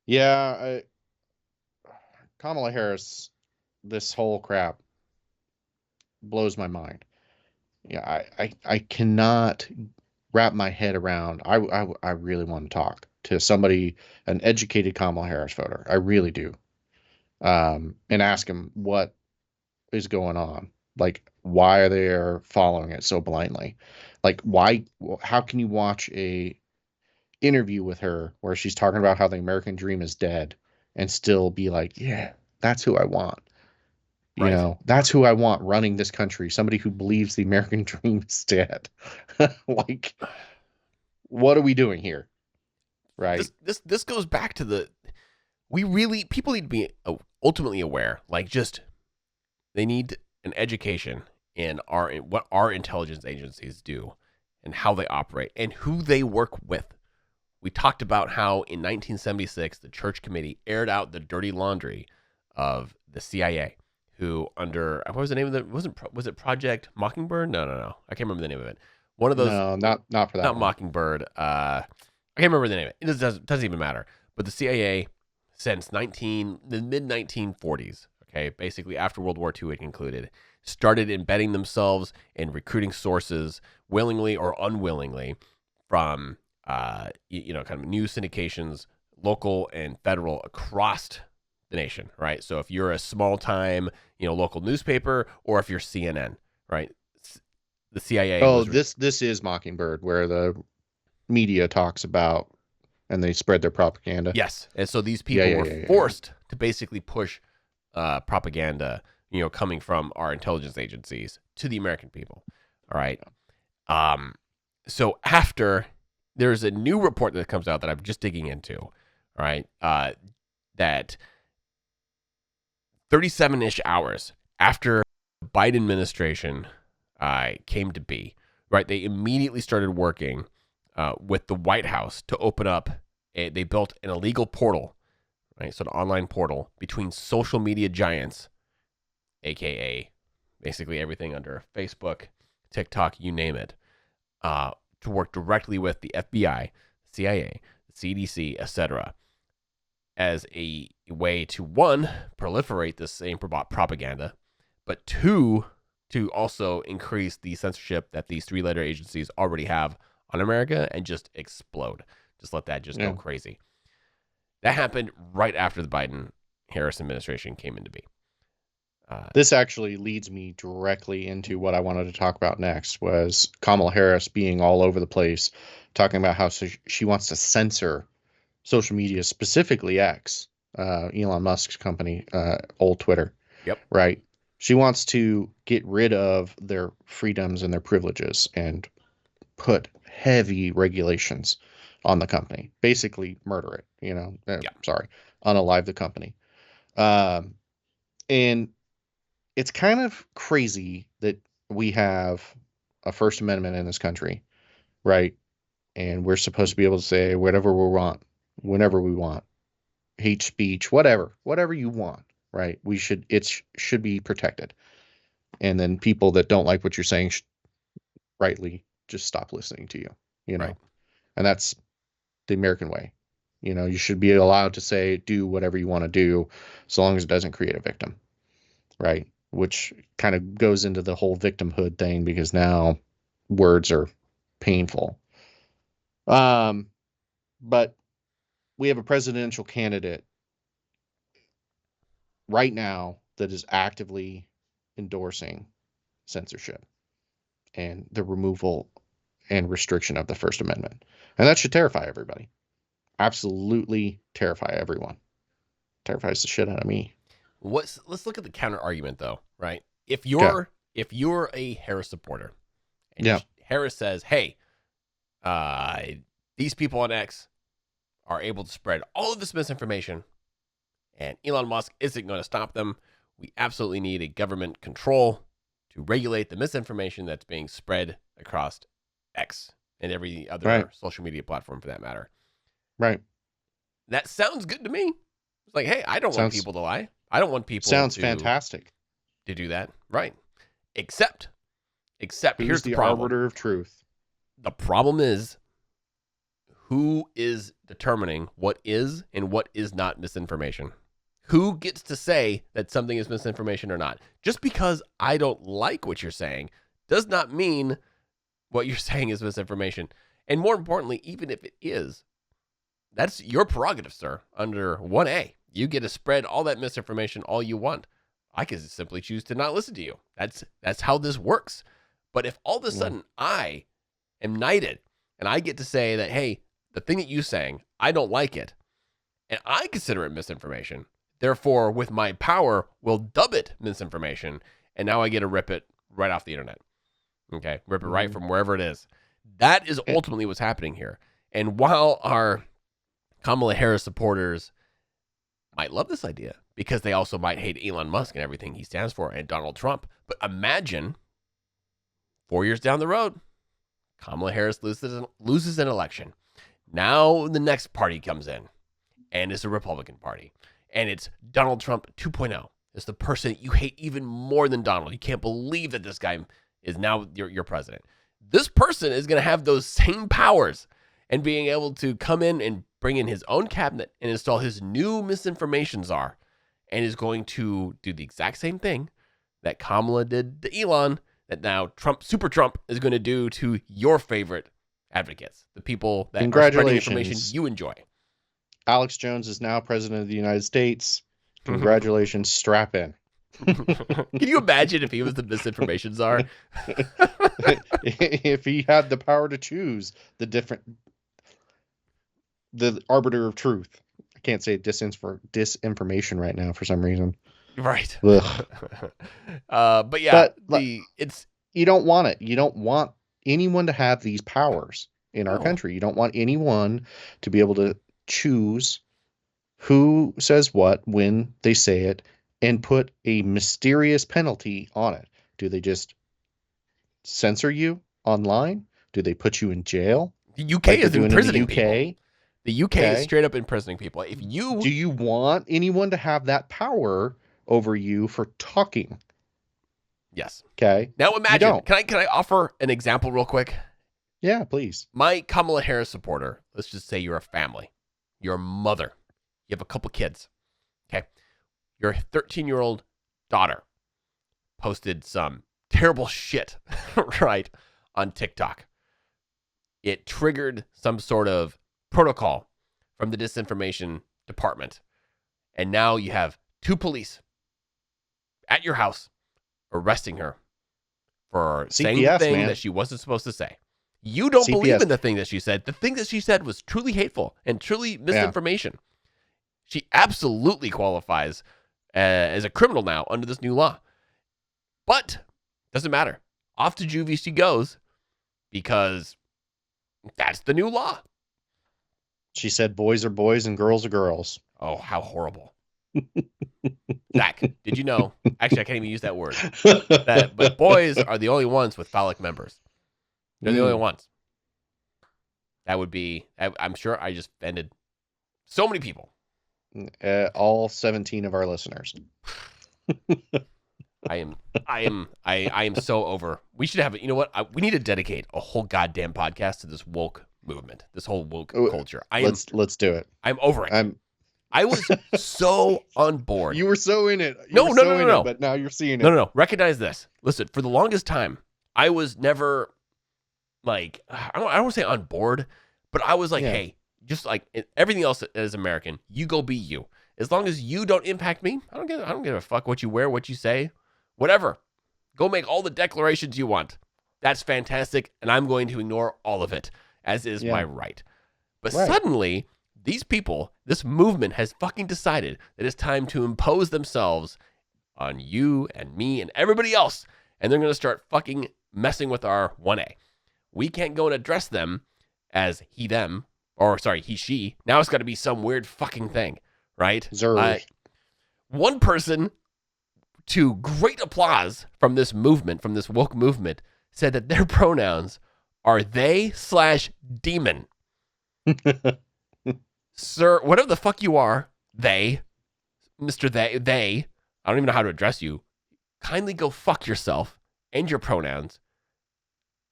Speaker 1: yeah, Kamala Harris, this whole crap blows my mind. Yeah, I cannot wrap my head around. I really want to talk to somebody, an educated Kamala Harris voter. I really do. And ask him what is going on. Like, why are they following it so blindly? Like, how can you watch a interview with her where she's talking about how the American dream is dead and still be like, yeah, that's who I want. You know, that's who I want running this country. Somebody who believes the American dream is dead. Like, what are we doing here? Right.
Speaker 2: This goes back to people need to be ultimately aware. Like, just they need an education in what our intelligence agencies do and how they operate and who they work with. We talked about how in 1976 the Church Committee aired out the dirty laundry of the CIA. Who under what was the name of was it Project Mockingbird? No. I can't remember the name of it. One of those.
Speaker 1: No, not for that.
Speaker 2: Not
Speaker 1: one.
Speaker 2: Mockingbird. I can't remember the name of it. It doesn't even matter. But the CIA since the mid 1940s, okay, basically after World War II had concluded, started embedding themselves in recruiting sources willingly or unwillingly from kind of news syndications, local and federal across the nation, right? So if you're a small time, local newspaper, or if you're CNN, right? The CIA.
Speaker 1: Oh, this is Mockingbird, where the media talks about and they spread their propaganda.
Speaker 2: Yes, and so these people were forced to basically push propaganda, coming from our intelligence agencies to the American people. All right. So after there's a new report that comes out that I'm just digging into, all right, that 37-ish hours after the Biden administration came to be, right, they immediately started working with the White House to open up. They built an illegal portal, right, so an online portal between social media giants, aka basically everything under Facebook, TikTok, you name it, to work directly with the FBI, CIA, CDC, etc., as a way to, one, proliferate this same propaganda, but two, to also increase the censorship that these three-letter agencies already have on America and just explode. Just let that go crazy. That happened right after the Biden-Harris administration came into being.
Speaker 1: This actually leads me directly into what I wanted to talk about next, was Kamala Harris being all over the place, talking about how she wants to censor social media, specifically X, Elon Musk's company, old Twitter.
Speaker 2: Yep.
Speaker 1: Right. She wants to get rid of their freedoms and their privileges and put heavy regulations on the company. Basically, murder it. Sorry, unalive the company. And it's kind of crazy that we have a First Amendment in this country, right? And we're supposed to be able to say whatever we want, whenever we want, hate speech, whatever you want, right? It should be protected. And then people that don't like what you're saying, rightly, just stop listening to you,
Speaker 2: Right.
Speaker 1: And that's the American way. You should be allowed to say, do whatever you want to do, so long as it doesn't create a victim, right? Which kind of goes into the whole victimhood thing, because now words are painful. But we have a presidential candidate right now that is actively endorsing censorship and the removal and restriction of the First Amendment. And that should terrify everybody. Absolutely terrify everyone. Terrifies the shit out of me.
Speaker 2: Let's look at the counter argument, though, right? If you're a Harris supporter, and Harris says, "Hey, these people on X are able to spread all of this misinformation, and Elon Musk isn't going to stop them. We absolutely need a government control to regulate the misinformation that's being spread across X and every other social media platform for that matter.
Speaker 1: Right.
Speaker 2: That sounds good to me. It's like, hey, I don't want people to lie. I don't want people
Speaker 1: fantastic
Speaker 2: to do that. Right. Except
Speaker 1: who's
Speaker 2: here's
Speaker 1: the
Speaker 2: problem.
Speaker 1: arbiter of truth?
Speaker 2: The problem is, who is determining what is and what is not misinformation? Who gets to say that something is misinformation or not? Just because I don't like what you're saying does not mean what you're saying is misinformation. And more importantly, even if it is, that's your prerogative, sir. Under 1A, you get to spread all that misinformation all you want. I can simply choose to not listen to you. That's how this works. But if all of a sudden I am knighted and I get to say that, hey, the thing that you're saying, I don't like it, and I consider it misinformation, therefore, with my power, we'll dub it misinformation, and now I get to rip it right off the internet. Okay, rip it right from wherever it is. That is ultimately what's happening here. And while our Kamala Harris supporters might love this idea because they also might hate Elon Musk and everything he stands for and Donald Trump, but imagine 4 years down the road, Kamala Harris loses an election. Now the next party comes in, and it's a Republican Party, and it's Donald Trump 2.0. It's the person you hate even more than Donald. You can't believe that this guy is now your president. This person is going to have those same powers and being able to come in and bring in his own cabinet and install his new misinformation czar, and is going to do the exact same thing that Kamala did to Elon, that now Super Trump is going to do to your favorite advocates, the people that are spreading information you enjoy.
Speaker 1: Alex Jones is now president of the United States. Congratulations, strap in.
Speaker 2: Can you imagine if he was the misinformation czar?
Speaker 1: If he had the power to choose the arbiter of truth. I can't say disinformation right now for some reason.
Speaker 2: Right. But yeah,
Speaker 1: you don't want it. You don't want anyone to have these powers in our country. You don't want anyone to be able to choose who says what when they say it and put a mysterious penalty on it. Do they just censor you online? Do they put you in jail?
Speaker 2: The UK is imprisoning people. The UK is straight up imprisoning people. Do
Speaker 1: you want anyone to have that power over you for talking?
Speaker 2: Yes.
Speaker 1: Okay.
Speaker 2: Now imagine. Can I offer an example real quick?
Speaker 1: Yeah, please.
Speaker 2: My Kamala Harris supporter. Let's just say you're a family. You're a mother. You have a couple kids. Okay. Your 13-year-old daughter posted some terrible shit, right, on TikTok. It triggered some sort of protocol from the disinformation department. And now you have 2 police at your house arresting her for saying the thing that she wasn't supposed to say. You don't believe in the thing that she said. The thing that she said was truly hateful and truly misinformation. She absolutely qualifies as a criminal now under this new law. But doesn't matter. Off to juvie she goes because that's the new law.
Speaker 1: She said boys are boys and girls are girls.
Speaker 2: Oh, how horrible. Zach, did you know? Actually, I can't even use that word. But boys are the only ones with phallic members. They're the only ones. That would be, I'm sure I just offended so many people.
Speaker 1: All 17 of our listeners.
Speaker 2: I am so over. We should have, you know what? We need to dedicate a whole goddamn podcast to this woke movement, this whole woke culture.
Speaker 1: Let's do it.
Speaker 2: I'm over it. I was so on board.
Speaker 1: You were so in it.
Speaker 2: No.
Speaker 1: But now you're seeing it.
Speaker 2: No. Recognize this. Listen, for the longest time, I was never like, I don't want to say on board, but I was like, hey, just like everything else as American, you go be you. As long as you don't impact me, I don't give a fuck what you wear, what you say, whatever. Go make all the declarations you want. That's fantastic, and I'm going to ignore all of it, as is my right. But suddenly, these people, this movement has fucking decided that it's time to impose themselves on you and me and everybody else, and they're going to start fucking messing with our 1A. We can't go and address them as he, them, or sorry, he, she. Now it's got to be some weird fucking thing, right?
Speaker 1: One
Speaker 2: person to great applause from this movement, from this woke movement, said that their pronouns are they/demon. Sir, whatever the fuck you are, they, Mr. They, I don't even know how to address you. Kindly go fuck yourself and your pronouns.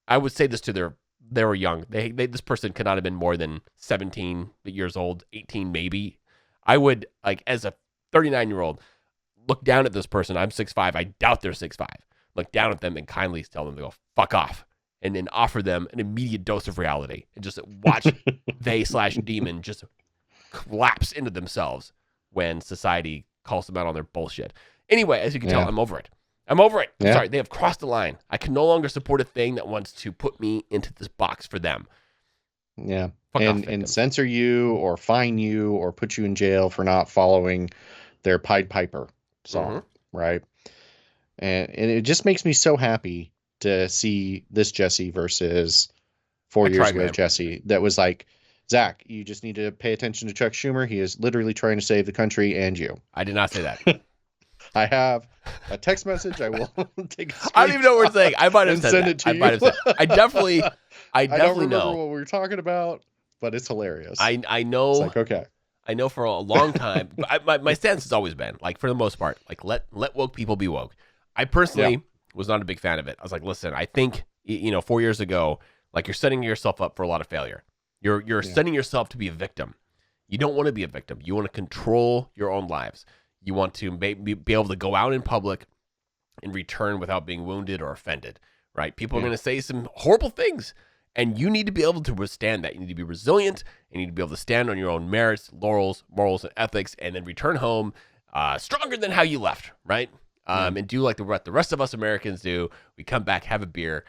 Speaker 2: I would say this to they were young. This person could not have been more than 17 years old, 18 maybe. I would, like, as a 39-year-old, look down at this person. I'm 6'5". I doubt they're 6'5". Look down at them and kindly tell them to go fuck off, and then offer them an immediate dose of reality, and just watch they/demon just collapse into themselves when society calls them out on their bullshit. Anyway, as you can tell, I'm over it. I'm sorry, they have crossed the line. I can no longer support a thing that wants to put me into this box for them.
Speaker 1: Yeah. And censor you or fine you or put you in jail for not following their Pied Piper song, right? And it just makes me so happy to see this Jesse versus 4 years ago Jesse that was like, Zach, you just need to pay attention to Chuck Schumer. He is literally trying to save the country and you.
Speaker 2: I did not say that.
Speaker 1: I have a text message. I will take a screenshot.
Speaker 2: I don't even know what we're saying. I might have said that. I definitely
Speaker 1: I don't remember what we were talking about, but it's hilarious.
Speaker 2: I know.
Speaker 1: It's like, okay.
Speaker 2: I know for a long time, my stance has always been, like, for the most part, like, let woke people be woke. I personally was not a big fan of it. I was like, listen, I think, 4 years ago, like, you're setting yourself up for a lot of failure. You're setting yourself to be a victim. You don't want to be a victim. You want to control your own lives. You want to be able to go out in public and return without being wounded or offended, right? People are going to say some horrible things, and you need to be able to withstand that. You need to be resilient, and you need to be able to stand on your own merits, laurels, morals, and ethics, and then return home stronger than how you left, right? And do like what the rest of us Americans do. We come back, have a beer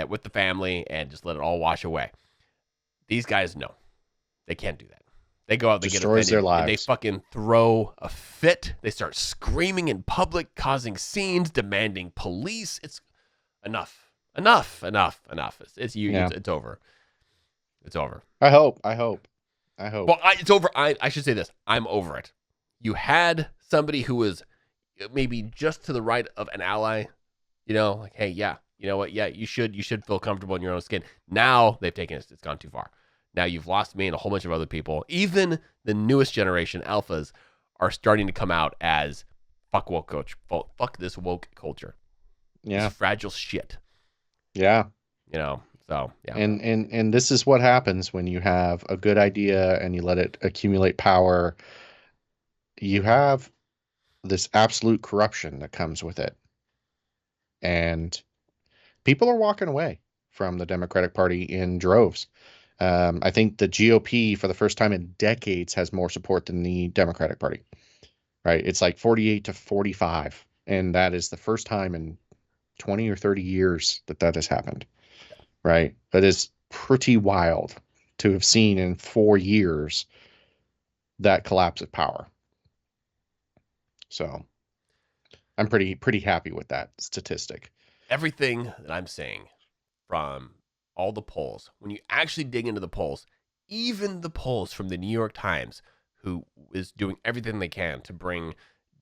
Speaker 2: with the family, and just let it all wash away. These guys, no. They can't do that. They go out, they
Speaker 1: destroys
Speaker 2: get offended,
Speaker 1: their lives.
Speaker 2: and they fucking throw a fit. They start screaming in public, causing scenes, demanding police. It's enough. It's it's over. It's over.
Speaker 1: I hope.
Speaker 2: Well, it's over. I should say this. I'm over it. You had somebody who was maybe just to the right of an ally, like, hey, yeah, you know what? Yeah, you should feel comfortable in your own skin. Now they've taken it. It's gone too far. Now you've lost me and a whole bunch of other people. Even the newest generation alphas are starting to come out as fuck woke coach. Fuck this woke culture.
Speaker 1: Yeah.
Speaker 2: It's fragile shit.
Speaker 1: Yeah.
Speaker 2: So yeah.
Speaker 1: And this is what happens when you have a good idea and you let it accumulate power. You have this absolute corruption that comes with it. And people are walking away from the Democratic Party in droves. I think the GOP, for the first time in decades, has more support than the Democratic Party, right? It's like 48 to 45. And that is the first time in 20 or 30 years that has happened, right? That is pretty wild to have seen in 4 years that collapse of power. So I'm pretty happy with that statistic.
Speaker 2: Everything that I'm saying from all the polls, when you actually dig into the polls, even the polls from the New York Times, who is doing everything they can to bring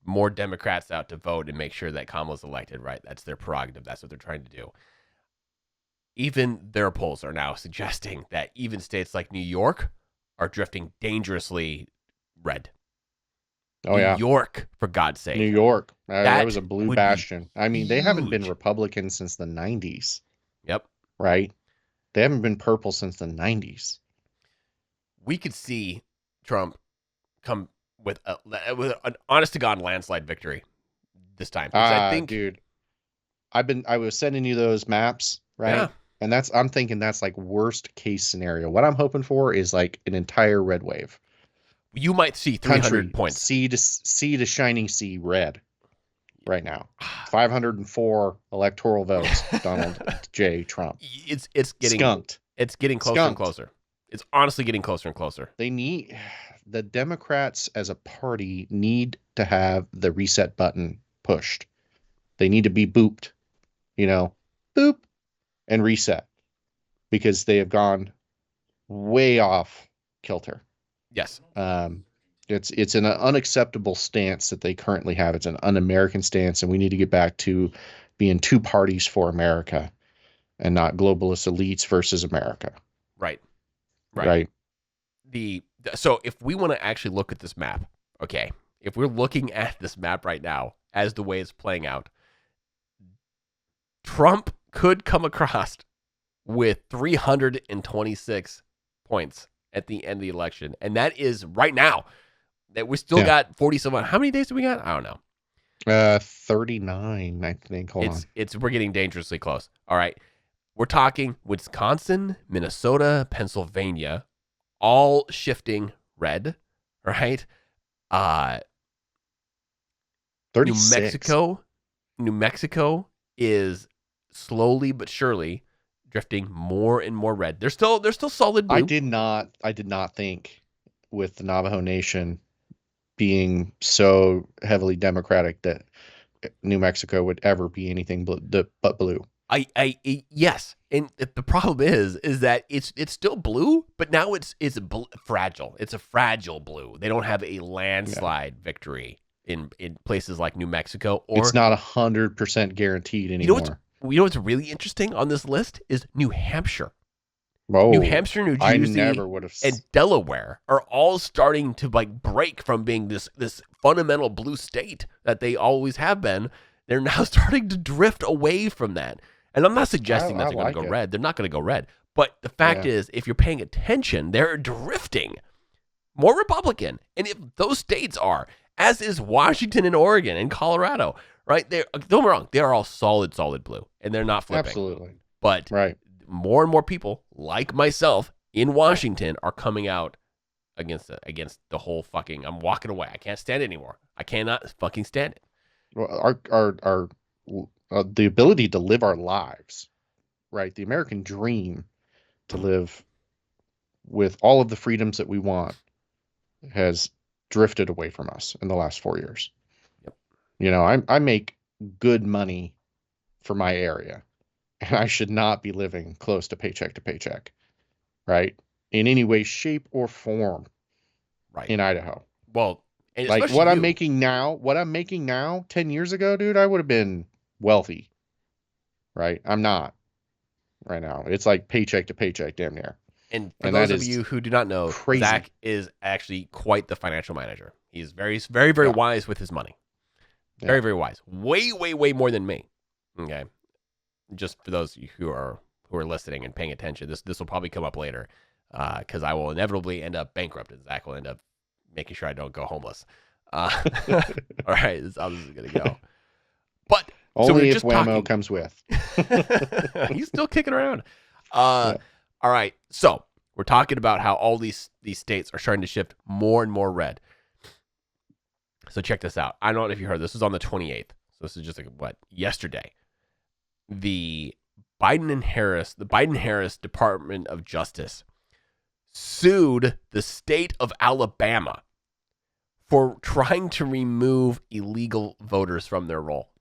Speaker 2: more Democrats out to vote and make sure that Kamala's elected, right? That's their prerogative. That's what they're trying to do. Even their polls are now suggesting that even states like New York are drifting dangerously red.
Speaker 1: Oh, yeah.
Speaker 2: New York, for God's sake.
Speaker 1: New York. That was a blue bastion. I mean, they haven't been Republican since the 90s.
Speaker 2: Yep.
Speaker 1: Right? They haven't been purple since the 90s. We
Speaker 2: could see Trump come with an honest-to-God landslide victory this time. I think,
Speaker 1: dude, I was sending you those maps, right?
Speaker 2: Yeah.
Speaker 1: And I'm thinking that's like worst case scenario. What I'm hoping for is like an entire red wave.
Speaker 2: You might see 300 points.
Speaker 1: Sea to shining sea red right now. 504 electoral votes. Donald J. Trump.
Speaker 2: It's getting
Speaker 1: skunked.
Speaker 2: It's getting closer and closer. It's honestly getting closer and closer.
Speaker 1: The Democrats as a party need to have the reset button pushed. They need to be booped, boop and reset, because they have gone way off kilter.
Speaker 2: Yes.
Speaker 1: It's an unacceptable stance that they currently have. It's an un-American stance, and we need to get back to being two parties for America and not globalist elites versus America.
Speaker 2: Right.
Speaker 1: Right.
Speaker 2: So if we want to actually look at this map, okay, if we're looking at this map right now as the way it's playing out, Trump could come across with 326 points at the end of the election, and that is right now. That we still got 40 some. How many days do we got? I don't know.
Speaker 1: 39, I think. Hold on.
Speaker 2: We're getting dangerously close. All right. We're talking Wisconsin, Minnesota, Pennsylvania, all shifting red, right?
Speaker 1: 36.
Speaker 2: New Mexico is slowly but surely drifting more and more red. They're still solid blue.
Speaker 1: I did not think with the Navajo Nation being so heavily Democratic that New Mexico would ever be anything but blue.
Speaker 2: Yes, and the problem is that it's still blue, but now it's fragile. It's a fragile blue. They don't have a landslide victory in places like New Mexico. Or
Speaker 1: it's not 100% guaranteed anymore.
Speaker 2: You know what's really interesting on this list is New Hampshire.
Speaker 1: Whoa,
Speaker 2: New Hampshire, New Jersey, and Delaware are all starting to break from being this fundamental blue state that they always have been. They're now starting to drift away from that. And I'm not suggesting that they're going to go red. They're not going to go red. But the fact is, if you're paying attention, they're drifting more Republican. And if those states are, as is Washington and Oregon and Colorado, right? Don't get me wrong, they are all solid blue, and they're not flipping.
Speaker 1: Absolutely.
Speaker 2: But more and more people, like myself, in Washington are coming out against the whole fucking, I'm walking away. I can't stand it anymore. I cannot fucking stand it.
Speaker 1: Well, our the ability to live our lives, right? The American dream to live with all of the freedoms that we want has drifted away from us in the last 4 years.
Speaker 2: Yep.
Speaker 1: You know, I make good money for my area, and I should not be living close to paycheck, right? In any way, shape, or form,
Speaker 2: right?
Speaker 1: In Idaho.
Speaker 2: Well, and
Speaker 1: like what I'm making now, 10 years ago, dude, I would have been wealthy, right? I'm not right now. It's like paycheck to paycheck, damn near.
Speaker 2: And for those of you who do not know, crazy. Zach is actually quite the financial manager. He's very, very, very wise with his money. Very, very wise. Way, way, way more than me. Okay. Just for those who are listening and paying attention, this will probably come up later, because I will inevitably end up bankrupt, and Zach will end up making sure I don't go homeless. All right, this is how this is gonna go. But
Speaker 1: only if Whammo comes with.
Speaker 2: He's still kicking around. All right, so we're talking about how all these states are starting to shift more and more red. So check this out. I don't know if you heard. This was on the 28th. So this is just yesterday. The Biden-Harris Department of Justice sued the state of Alabama for trying to remove illegal voters from their roll.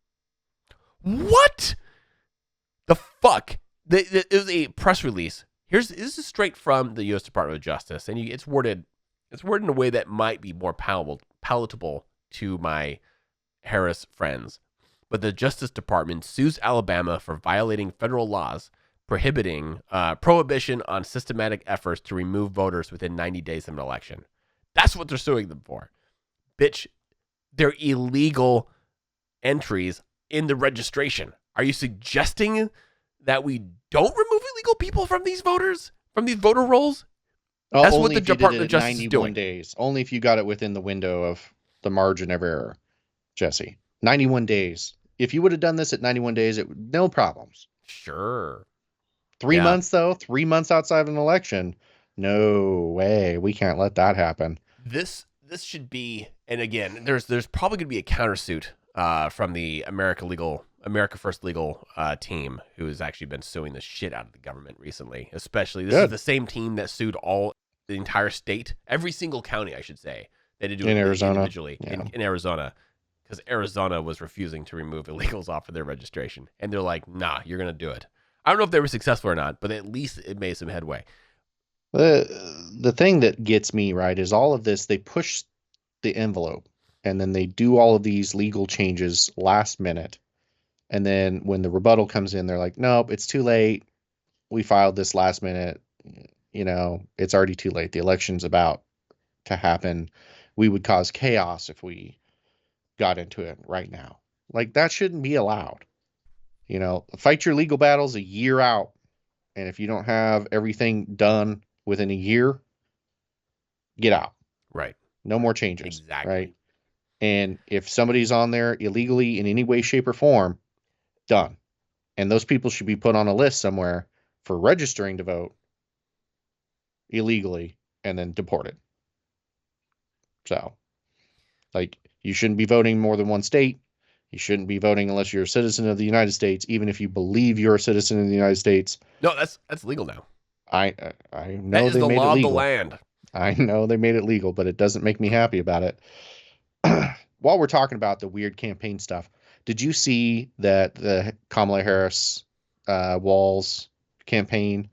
Speaker 2: What the fuck? It was a press release. This is straight from the U.S. Department of Justice, and it's worded in a way that might be more palatable to my Harris friends. But the Justice Department sues Alabama for violating federal laws prohibition on systematic efforts to remove voters within 90 days of an election. That's what they're suing them for. Bitch, they're illegal entries in the registration. Are you suggesting that we don't remove illegal people from these voter rolls? That's what the Department of Justice is doing.
Speaker 1: Days. Only if you got it within the window of the margin of error, Jesse. 91 days. If you would have done this at 91 days, no problems.
Speaker 2: Sure.
Speaker 1: 3 months, though. 3 months outside of an election. No way. We can't let that happen.
Speaker 2: This should be, and again, there's probably going to be a countersuit from the America First Legal team, who has actually been suing the shit out of the government recently. Especially, this is the same team that sued the entire state, every single county, I should say. They did do it
Speaker 1: Arizona.
Speaker 2: Individually in Arizona, because Arizona was refusing to remove illegals off of their registration, and they're like, "Nah, you're gonna do it." I don't know if they were successful or not, but at least it made some headway.
Speaker 1: The thing that gets me right is all of this. They push the envelope, and then they do all of these legal changes last minute. And then when the rebuttal comes in, they're like, nope, it's too late. We filed this last minute. It's already too late. The election's about to happen. We would cause chaos if we got into it right now. Like, that shouldn't be allowed. Fight your legal battles a year out. And if you don't have everything done within a year, get out.
Speaker 2: Right.
Speaker 1: No more changes.
Speaker 2: Exactly.
Speaker 1: Right. And if somebody's on there illegally in any way, shape, or form, done. And those people should be put on a list somewhere for registering to vote illegally and then deported. So, like, you shouldn't be voting more than one state. You shouldn't be voting unless you're a citizen of the United States, even if you believe you're a citizen of the United States.
Speaker 2: No, that's legal now.
Speaker 1: I know they made it legal. That is the law of the land. I know they made it legal, but it doesn't make me happy about it. While we're talking about the weird campaign stuff, did you see that the Kamala Harris Walz campaign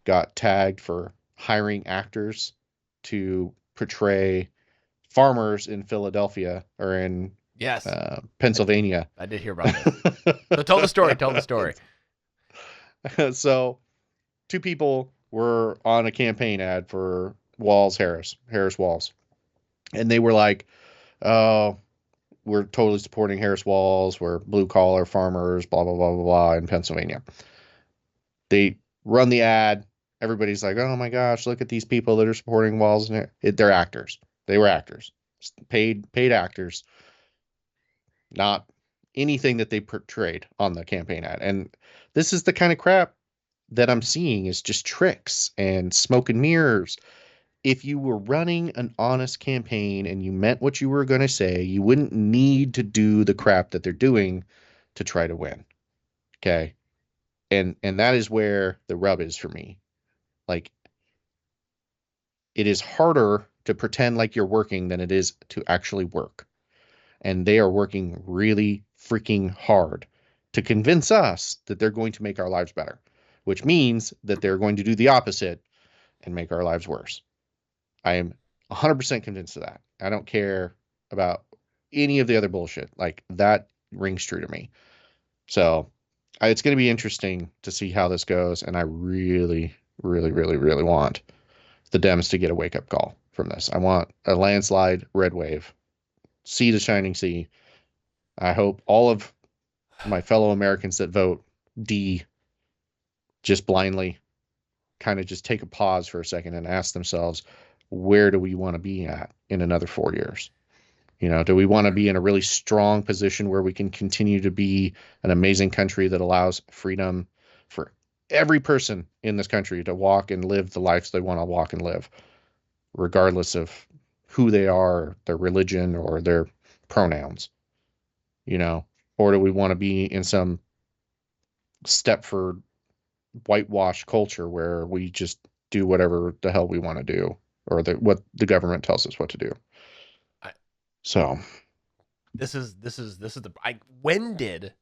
Speaker 1: got tagged for hiring actors to portray farmers in Philadelphia or in Pennsylvania?
Speaker 2: I did hear about this. So tell the story. Tell the story.
Speaker 1: So 2 people were on a campaign ad for Harris Walz. And they were like, oh, we're totally supporting Harris Walz. We're blue collar farmers, blah, blah, blah, blah, blah, in Pennsylvania. They run the ad. Everybody's like, oh my gosh, look at these people that are supporting Walz. They're actors. They were actors, paid actors, not anything that they portrayed on the campaign ad. And this is the kind of crap that I'm seeing is just tricks and smoke and mirrors. If you were running an honest campaign and you meant what you were going to say, you wouldn't need to do the crap that they're doing to try to win. Okay. And that is where the rub is for me. Like, it is harder to pretend like you're working than it is to actually work. And they are working really freaking hard to convince us that they're going to make our lives better, which means that they're going to do the opposite and make our lives worse. I am 100% convinced of that. I don't care about any of the other bullshit. Like, that rings true to me. So it's going to be interesting to see how this goes. And I really, really, really, really want the Dems to get a wake-up call from this. I want a landslide red wave. Sea to shining sea. I hope all of my fellow Americans that vote D just blindly kind of just take a pause for a second and ask themselves, where do we want to be at in another 4 years? Do we want to be in a really strong position where we can continue to be an amazing country that allows freedom for every person in this country to walk and live the lives they want to walk and live, regardless of who they are, their religion, or their pronouns? Or do we want to be in some Stepford whitewash culture where we just do whatever the hell we want to do, or what the government tells us what to do?
Speaker 2: This is when did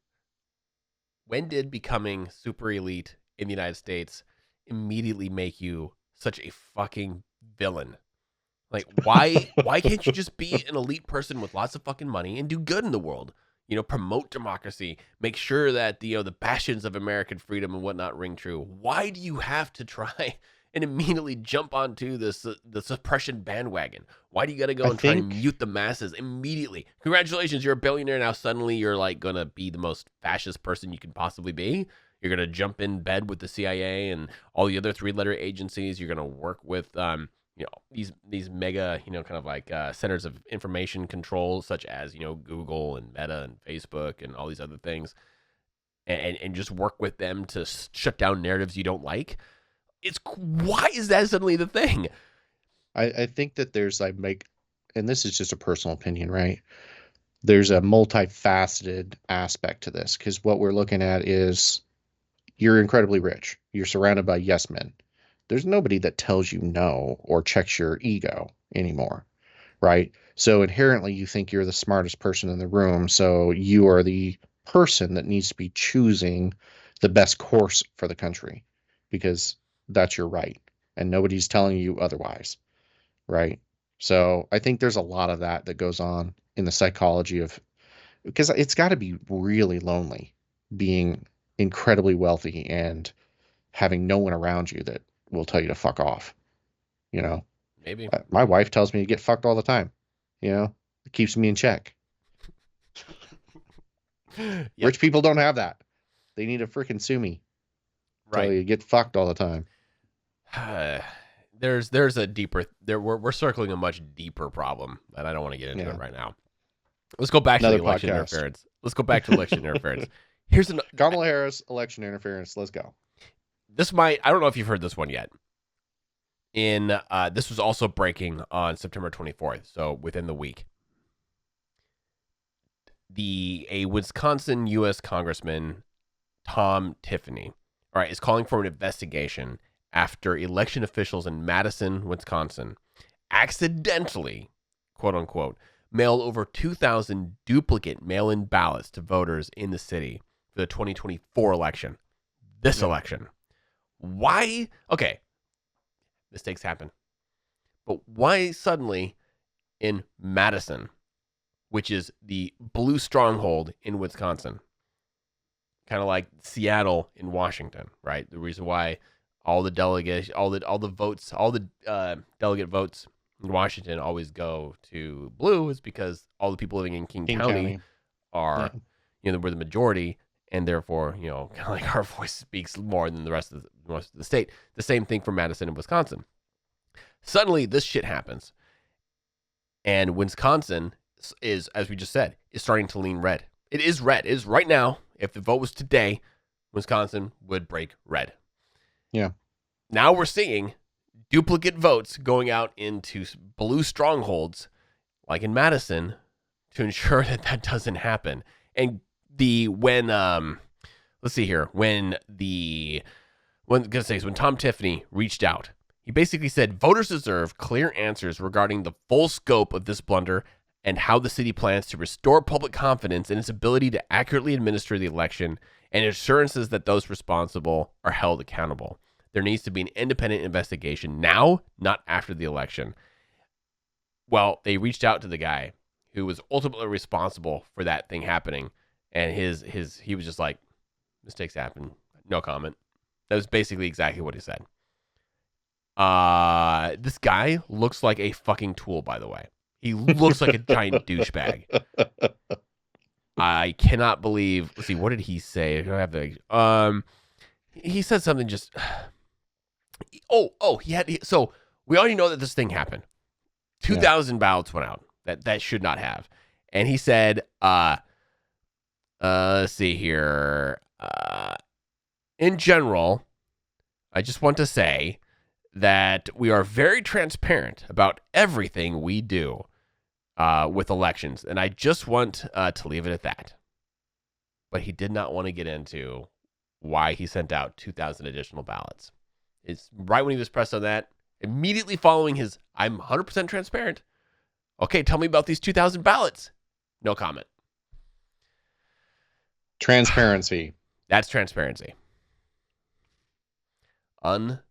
Speaker 2: becoming super elite in the United States immediately make you such a fucking villain? Like, why can't you just be an elite person with lots of fucking money and do good in the world? Promote democracy, make sure that the bastions of American freedom and whatnot ring true. Why do you have to try and immediately jump onto the suppression bandwagon? Why do you got to go and try and mute the masses immediately? Congratulations, you're a billionaire now. Suddenly you're like going to be the most fascist person you can possibly be. You're going to jump in bed with the CIA and all the other 3-letter agencies. You're going to work with these mega, kind of like centers of information control, such as, Google and Meta and Facebook and all these other things, and just work with them to shut down narratives you don't like. Why is that suddenly the thing?
Speaker 1: I think that there's and this is just a personal opinion, right? There's a multifaceted aspect to this, because what we're looking at is you're incredibly rich. You're surrounded by yes men. There's nobody that tells you no or checks your ego anymore, right? So inherently you think you're the smartest person in the room. So you are the person that needs to be choosing the best course for the country, because that's your right. And nobody's telling you otherwise, right? So I think there's a lot of that goes on in the psychology of, because it's got to be really lonely being incredibly wealthy and having no one around you that will tell you to fuck off. You know,
Speaker 2: Maybe.
Speaker 1: my wife tells me to get fucked all the time. You know, it keeps me in check.
Speaker 2: Yep.
Speaker 1: Rich people don't have that. They need to freaking sue me.
Speaker 2: Right.
Speaker 1: Tell you to get fucked all the time.
Speaker 2: There's a deeper there. We're circling a much deeper problem, and I don't want to get into it right now. Let's go back to the election interference. Let's go back to election interference. Here's
Speaker 1: Kamala Harris election interference. Let's go.
Speaker 2: I don't know if you've heard this one yet. This was also breaking on September 24th, so within the week. A Wisconsin U.S. Congressman, Tom Tiffany, all right, is calling for an investigation after election officials in Madison, Wisconsin, accidentally, quote unquote, mailed over 2,000 duplicate mail-in ballots to voters in the city for the 2024 election. This election. Why? Okay, mistakes happen. But why suddenly in Madison, which is the blue stronghold in Wisconsin, kind of like Seattle in Washington, right? The reason why all the delegates, all the votes, all the delegate votes in Washington always go to blue is because all the people living in King County are, we're the majority, and therefore, kind of like our voice speaks more than the rest of the state. The same thing for Madison and Wisconsin. Suddenly, this shit happens, and Wisconsin is, as we just said, is starting to lean red. It is red. It is right now. If the vote was today, Wisconsin would break red.
Speaker 1: Yeah.
Speaker 2: Now we're seeing duplicate votes going out into blue strongholds, like in Madison, to ensure that doesn't happen. And when Tom Tiffany reached out, he basically said voters deserve clear answers regarding the full scope of this blunder and how the city plans to restore public confidence in its ability to accurately administer the election, and assurances that those responsible are held accountable. There needs to be an independent investigation now, not after the election. Well, they reached out to the guy who was ultimately responsible for that thing happening, and he was just like, mistakes happen, no comment. That was basically exactly what he said. This guy looks like a fucking tool, by the way. He looks like a giant douchebag. I cannot believe. Let's see, what did he say? I don't have the. He said something just. So we already know that this thing happened. 2,000 ballots went out that should not have, and he said, let's see here. In general, I just want to say that we are very transparent about everything we do with elections, and I just want to leave it at that. But he did not want to get into why he sent out 2,000 additional ballots. It's right when he was pressed on that, immediately following his, I'm 100% transparent. Okay, tell me about these 2,000 ballots. No comment.
Speaker 1: Transparency.
Speaker 2: That's transparency. Unbelievable.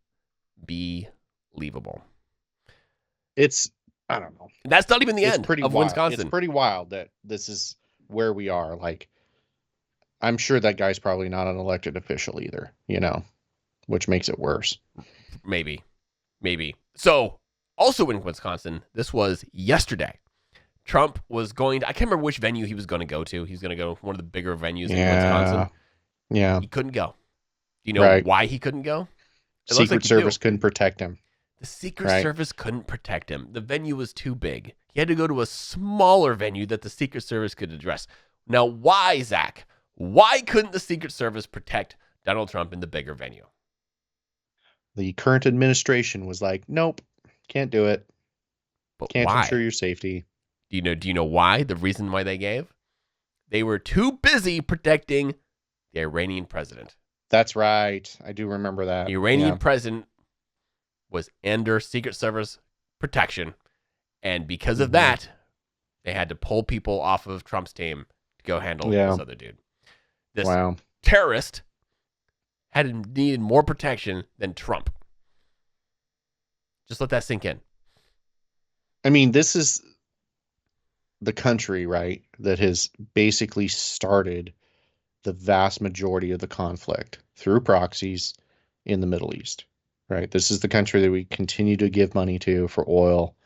Speaker 1: It's, I don't know.
Speaker 2: That's not even the end of Wisconsin.
Speaker 1: It's pretty wild that this is where we are. Like, I'm sure that guy's probably not an elected official either, which makes it worse.
Speaker 2: Maybe. So, also in Wisconsin, this was yesterday. Trump was going to, I can't remember which venue he was going to go to. He's going to go to one of the bigger venues in Wisconsin.
Speaker 1: Yeah.
Speaker 2: He couldn't go. Do you know why he couldn't go?
Speaker 1: Secret Service couldn't protect him.
Speaker 2: The Secret Service couldn't protect him. The venue was too big. He had to go to a smaller venue that the Secret Service could address. Now, why, Zach? Why couldn't the Secret Service protect Donald Trump in the bigger venue?
Speaker 1: The current administration was like, nope, can't do it.
Speaker 2: But
Speaker 1: can't
Speaker 2: why?
Speaker 1: ensure your safety.
Speaker 2: Do you know why? The reason why they gave? They were too busy protecting the Iranian president.
Speaker 1: That's right. I do remember that.
Speaker 2: The Iranian president was under Secret Service protection, and because of that, they had to pull people off of Trump's team to go handle this other dude. This terrorist had needed more protection than Trump. Just let that sink in.
Speaker 1: I mean, this is the country, right, that has basically started the vast majority of the conflict through proxies in the Middle East, right? This is the country that we continue to give money to for oil.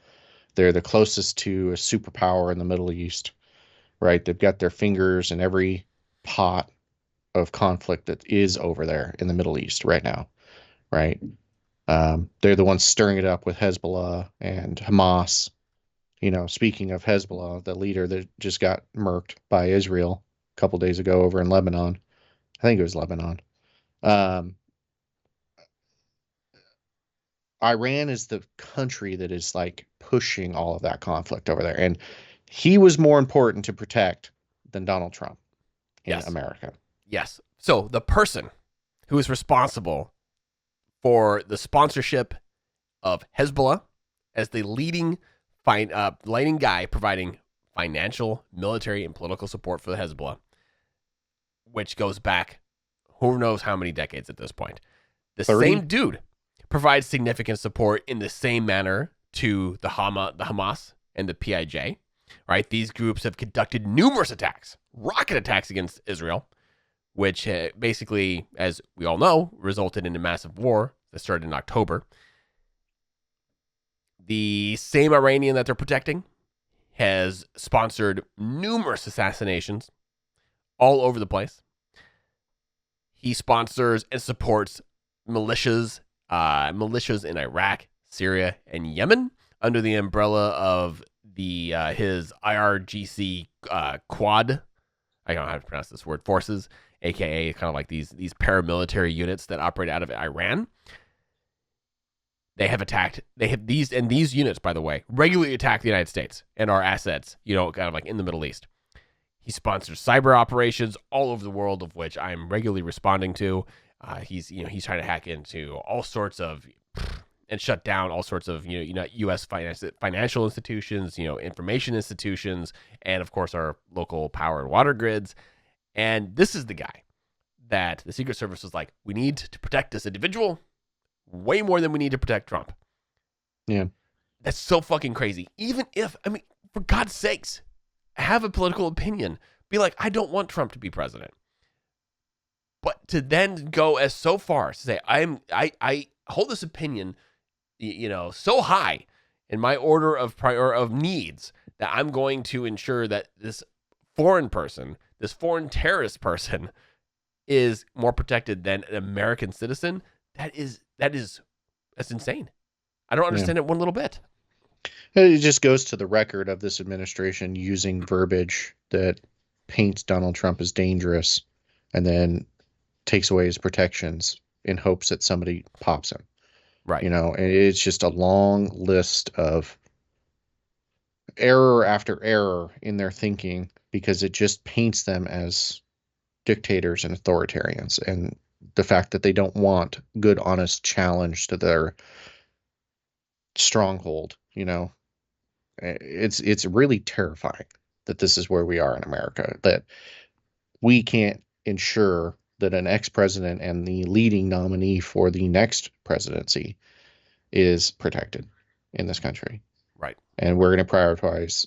Speaker 1: They're the closest to a superpower in the Middle East, right? They've got their fingers in every pot of conflict that is over there in the Middle East right now, right? They're the ones stirring it up with Hezbollah and Hamas. Speaking of Hezbollah, the leader that just got murked by Israel a couple days ago over in Lebanon. I think it was Lebanon. Um, Iran is the country that is like pushing all of that conflict over there. And he was more important to protect than Donald Trump in
Speaker 2: Yes.
Speaker 1: America.
Speaker 2: Yes. So the person who is responsible for the sponsorship of Hezbollah as the leading guy providing financial, military, and political support for the Hezbollah, which goes back who knows how many decades at this point. The
Speaker 1: 30?
Speaker 2: same dude provides significant support in the same manner to the Hamas and the PIJ. Right? These groups have conducted numerous attacks, rocket attacks against Israel, which basically, as we all know, resulted in a massive war that started in October. The same Iranian that they're protecting has sponsored numerous assassinations all over the place. He sponsors and supports militias in Iraq, Syria, and Yemen under the umbrella of his IRGC Quad. I don't know how to pronounce this word. Forces, aka kind of like these paramilitary units that operate out of Iran. They have these units, by the way, regularly attack the United States and our assets, kind of like in the Middle East. He sponsors cyber operations all over the world, of which I'm regularly responding to. He's trying to hack into all sorts of and shut down all sorts of U.S. financial institutions, information institutions, and of course our local power and water grids. And this is the guy that the Secret Service was like, we need to protect this individual way more than we need to protect Trump.
Speaker 1: Yeah.
Speaker 2: That's so fucking crazy. Even if, for God's sakes, have a political opinion. Be like, I don't want Trump to be president. But to then go as so far as to say, I hold this opinion, so high in my order of needs that I'm going to ensure that this foreign person, this foreign terrorist person, is more protected than an American citizen. That's insane. I don't understand it one little bit.
Speaker 1: It just goes to the record of this administration using verbiage that paints Donald Trump as dangerous and then takes away his protections in hopes that somebody pops him.
Speaker 2: Right.
Speaker 1: And it's just a long list of error after error in their thinking because it just paints them as dictators and authoritarians. And the fact that they don't want good, honest challenge to their stronghold, it's really terrifying that this is where we are in America, that we can't ensure that an ex-president and the leading nominee for the next presidency is protected in this country.
Speaker 2: Right.
Speaker 1: And we're going to prioritize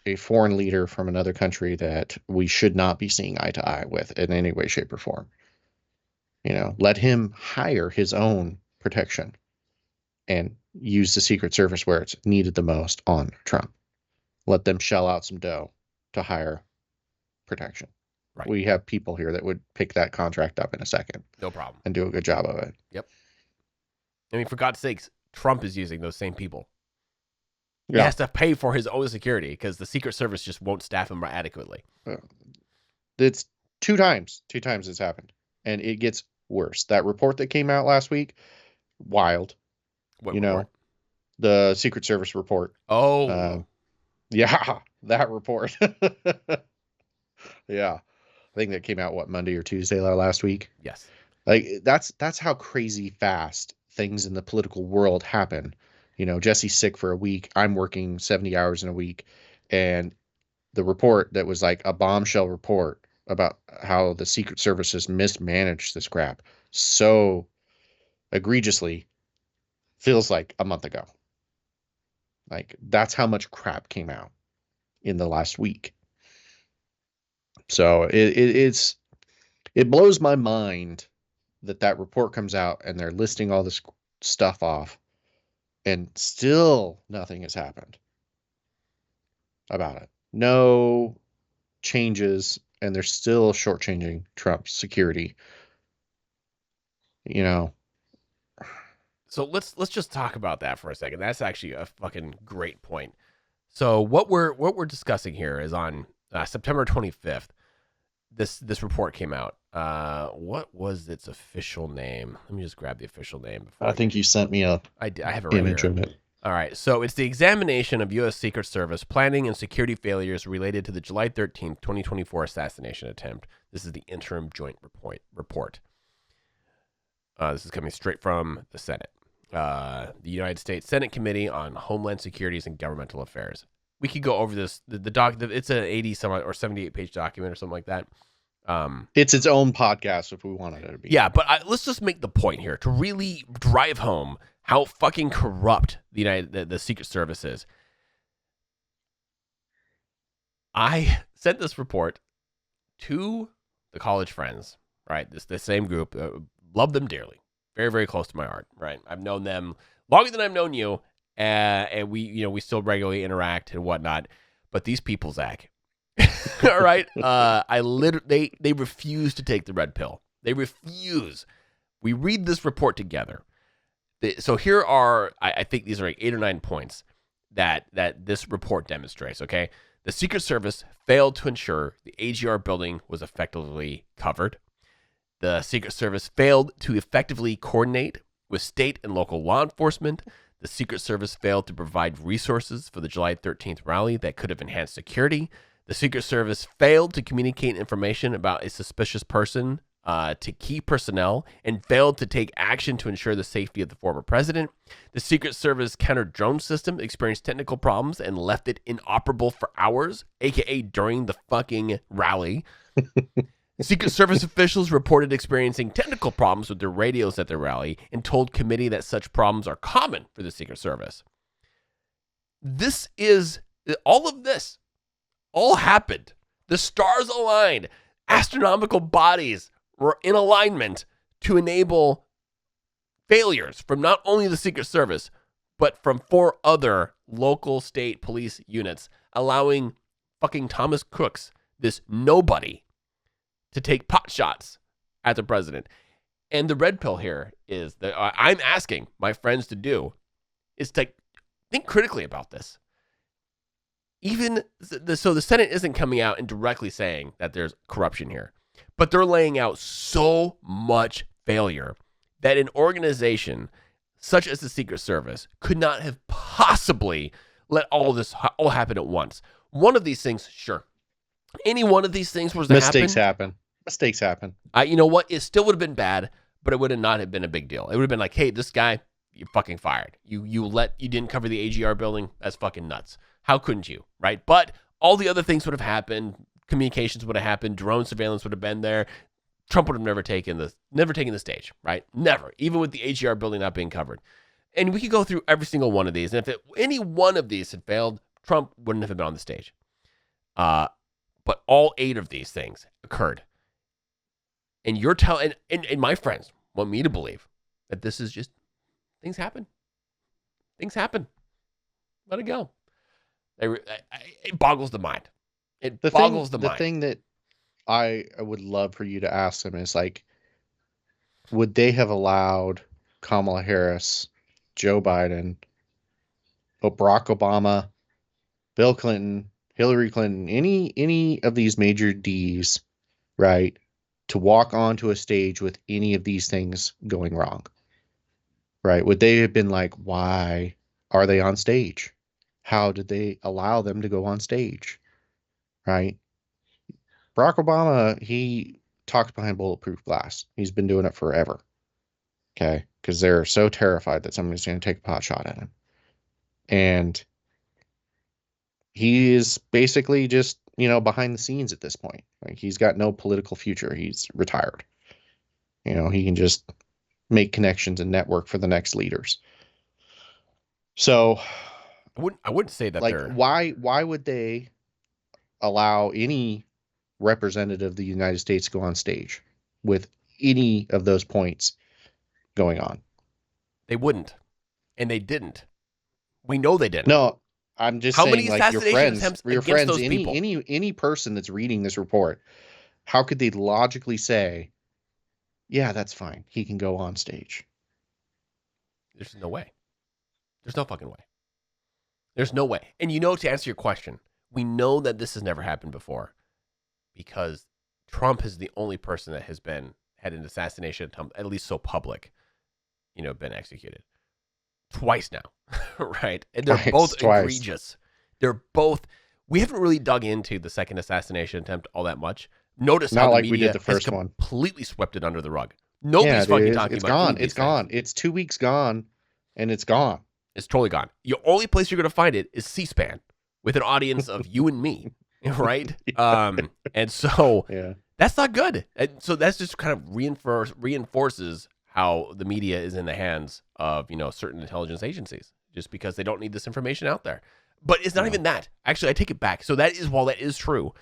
Speaker 1: a foreign leader from another country that we should not be seeing eye to eye with in any way, shape, or form. Let him hire his own protection and use the Secret Service where it's needed the most on Trump. Let them shell out some dough to hire protection. Right. We have people here that would pick that contract up in a second.
Speaker 2: No problem.
Speaker 1: And do a good job of it.
Speaker 2: Yep. For God's sakes, Trump is using those same people.
Speaker 1: Yeah.
Speaker 2: He has to pay for his own security because the Secret Service just won't staff him adequately.
Speaker 1: It's two times it's happened. And it gets worse. That report that came out last week, wild.
Speaker 2: What report?
Speaker 1: The Secret Service report.
Speaker 2: Oh.
Speaker 1: Yeah, that report. Yeah. I think that came out, Monday or Tuesday last week?
Speaker 2: Yes.
Speaker 1: Like, that's how crazy fast things in the political world happen. Jesse's sick for a week. I'm working 70 hours in a week. And the report that was like a bombshell report about how the Secret Service has mismanaged this crap so egregiously feels like a month ago. Like, that's how much crap came out in the last week. So it blows my mind that report comes out and they're listing all this stuff off, and still nothing has happened about it. No changes, and they're still shortchanging Trump's security. You know.
Speaker 2: So let's just talk about that for a second. That's actually a fucking great point. So what we're discussing here is on September 25th. This report came out. What was its official name? Let me just grab the official name before
Speaker 1: I think you sent me a
Speaker 2: I have it right
Speaker 1: image
Speaker 2: here.
Speaker 1: of it.
Speaker 2: All right, so it's the examination of U.S. Secret Service planning and security failures related to the July 13th, 2024 assassination attempt. This is the interim joint report. This is coming straight from the Senate. The United States Senate Committee on Homeland Securities and Governmental Affairs. We could go over this. It's an 80 some or 78 page document or something like that.
Speaker 1: It's its own podcast if we wanted it to be.
Speaker 2: Yeah, but let's just make the point here to really drive home how fucking corrupt the Secret Service is. I sent this report to the college friends, right? The same group, love them dearly, very very close to my heart, right? I've known them longer than I've known you, and we still regularly interact and whatnot. But these people, Zach, all right, they refuse to take the red pill. They refuse. We read this report together. So here are, I think these are like 8 or 9 points that this report demonstrates, okay? The Secret Service failed to ensure the AGR building was effectively covered. The Secret Service failed to effectively coordinate with state and local law enforcement. The Secret Service failed to provide resources for the July 13th rally that could have enhanced security. The Secret Service failed to communicate information about a suspicious person to key personnel and failed to take action to ensure the safety of the former president. The Secret Service counter-drone system experienced technical problems and left it inoperable for hours, aka during the fucking rally. Secret Service officials reported experiencing technical problems with their radios at the rally and told committee that such problems are common for the Secret Service. All of this happened. The stars aligned. Astronomical bodies were in alignment to enable failures from not only the Secret Service, but from 4 other local state police units, allowing fucking Thomas Crooks, this nobody, to take pot shots at the president. And the red pill here is that I'm asking my friends to do is to think critically about this. So the Senate isn't coming out and directly saying that there's corruption here, but they're laying out so much failure that an organization such as the Secret Service could not have possibly let all this all happen at once. One of these things, sure. Any one of these things was to
Speaker 1: Mistakes happen.
Speaker 2: You know what? It still would have been bad, but it would not have been a big deal. It would have been like, hey, this guy, you're fucking fired. You didn't cover the AGR building. That's fucking nuts. How couldn't you, right? But all the other things would have happened. Communications would have happened. Drone surveillance would have been there. Trump would have never taken the stage, right? Never, even with the AGR building not being covered. And we could go through every single one of these. And if any one of these had failed, Trump wouldn't have been on the stage. But all 8 of these things occurred. And you're telling, and my friends want me to believe that this is just, things happen. Things happen. Let it go. It boggles the mind.
Speaker 1: The thing that I would love for you to ask them is like, would they have allowed Kamala Harris, Joe Biden, Barack Obama, Bill Clinton, Hillary Clinton, any of these major Ds, right, to walk onto a stage with any of these things going wrong? Right? Would they have been like, why are they on stage? How did they allow them to go on stage? Right? Barack Obama, he talks behind bulletproof glass. He's been doing it forever. Okay? Because they're so terrified that somebody's going to take a pot shot at him. And he is basically just, behind the scenes at this point. Like, he's got no political future. He's retired. He can just make connections and network for the next leaders. So
Speaker 2: I wouldn't say that
Speaker 1: Like,
Speaker 2: they're
Speaker 1: why would they allow any representative of the United States to go on stage with any of those points going on?
Speaker 2: they wouldn't, and they didn't. We know they didn't.
Speaker 1: No, I'm just
Speaker 2: How many
Speaker 1: saying, like,
Speaker 2: assassination attempts
Speaker 1: your
Speaker 2: against
Speaker 1: friends,
Speaker 2: those people?
Speaker 1: any person that's reading this report, how could they logically say, yeah, that's fine, he can go on stage?
Speaker 2: There's no way. There's no fucking way. There's no way. And to answer your question, we know that this has never happened before because Trump is the only person that has had an assassination attempt, at least so public, been executed twice now, right? And they're both egregious. They're both. We haven't really dug into the second assassination attempt all that much. Notice how the media we did the first has completely swept it under the rug. Nobody's fucking talking about it.
Speaker 1: It's gone. It's 2 weeks gone, and it's gone.
Speaker 2: It's totally gone. The only place you're going to find it is C-SPAN with an audience of you and me, right? And so that's not good. And so that's just kind of reinforces how the media is in the hands of, certain intelligence agencies just because they don't need this information out there. But it's not even that. Actually, I take it back. So while that is true,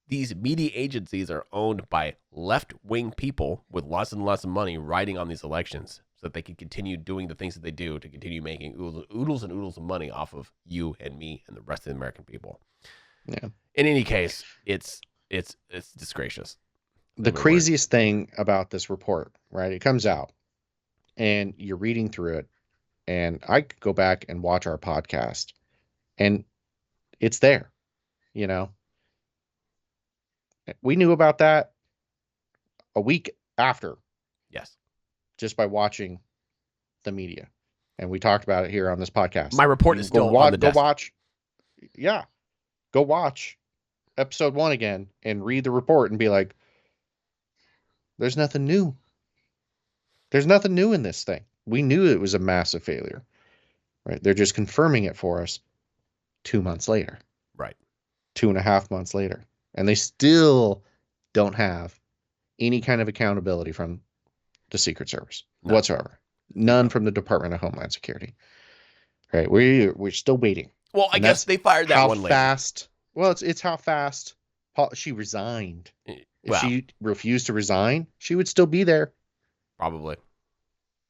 Speaker 2: these media agencies are owned by left-wing people with lots and lots of money riding on these elections so that they can continue doing the things that they do to continue making oodles and oodles of money off of you and me and the rest of the American people.
Speaker 1: Yeah.
Speaker 2: In any case, it's disgracious.
Speaker 1: The craziest thing about this report, right? It comes out and you're reading through it, and I could go back and watch our podcast and it's there, We knew about that a week after.
Speaker 2: Yes.
Speaker 1: Just by watching the media. And we talked about it here on this podcast.
Speaker 2: My report is still on the desk.
Speaker 1: Go watch episode 1 again and read the report and be like, there's nothing new. There's nothing new in this thing. We knew it was a massive failure, right? They're just confirming it for us 2 months later.
Speaker 2: Right.
Speaker 1: 2.5 months later. And they still don't have any kind of accountability from the Secret Service whatsoever. None from the Department of Homeland Security. Right? We're still waiting.
Speaker 2: Well, I guess they fired that one later.
Speaker 1: Well, it's how fast she resigned. If she refused to resign, she would still be there.
Speaker 2: Probably.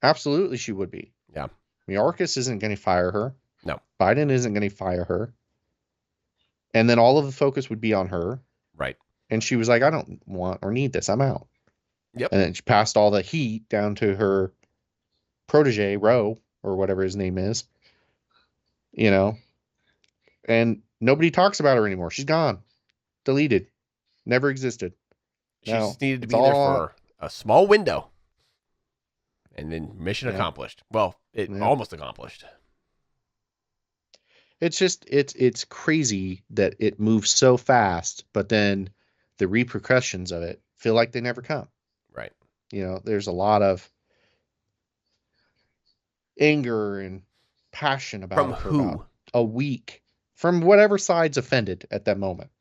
Speaker 1: Absolutely, she would be.
Speaker 2: Yeah.
Speaker 1: Mayorkas isn't going to fire her.
Speaker 2: No.
Speaker 1: Biden isn't going to fire her. And then all of the focus would be on her.
Speaker 2: Right.
Speaker 1: And she was like, I don't want or need this. I'm out.
Speaker 2: Yep.
Speaker 1: And then she passed all the heat down to her protege, Roe, or whatever his name is. And nobody talks about her anymore. She's gone. Deleted. Never existed.
Speaker 2: She just needed to be there for a small window. And then mission accomplished. Well, almost accomplished.
Speaker 1: It's just, it's crazy that it moves so fast, but then the repercussions of it feel like they never come.
Speaker 2: Right.
Speaker 1: There's a lot of anger and passion about
Speaker 2: from
Speaker 1: it for
Speaker 2: who?
Speaker 1: About a week. From whatever side's offended at that moment,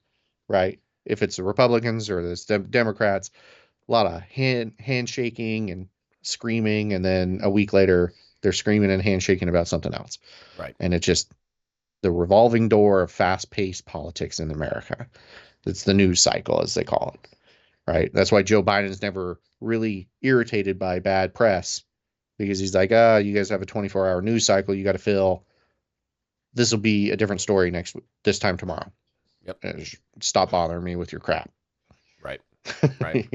Speaker 1: right? If it's the Republicans or the Democrats, a lot of handshaking and screaming, and then a week later, they're screaming and handshaking about something else.
Speaker 2: Right.
Speaker 1: And it's just the revolving door of fast-paced politics in America. It's the news cycle, as they call it, right? That's why Joe Biden's never really irritated by bad press, because he's like, you guys have a 24-hour news cycle you got to fill. This will be a different story this time tomorrow.
Speaker 2: Yep.
Speaker 1: Stop bothering me with your crap.
Speaker 2: Right. Right.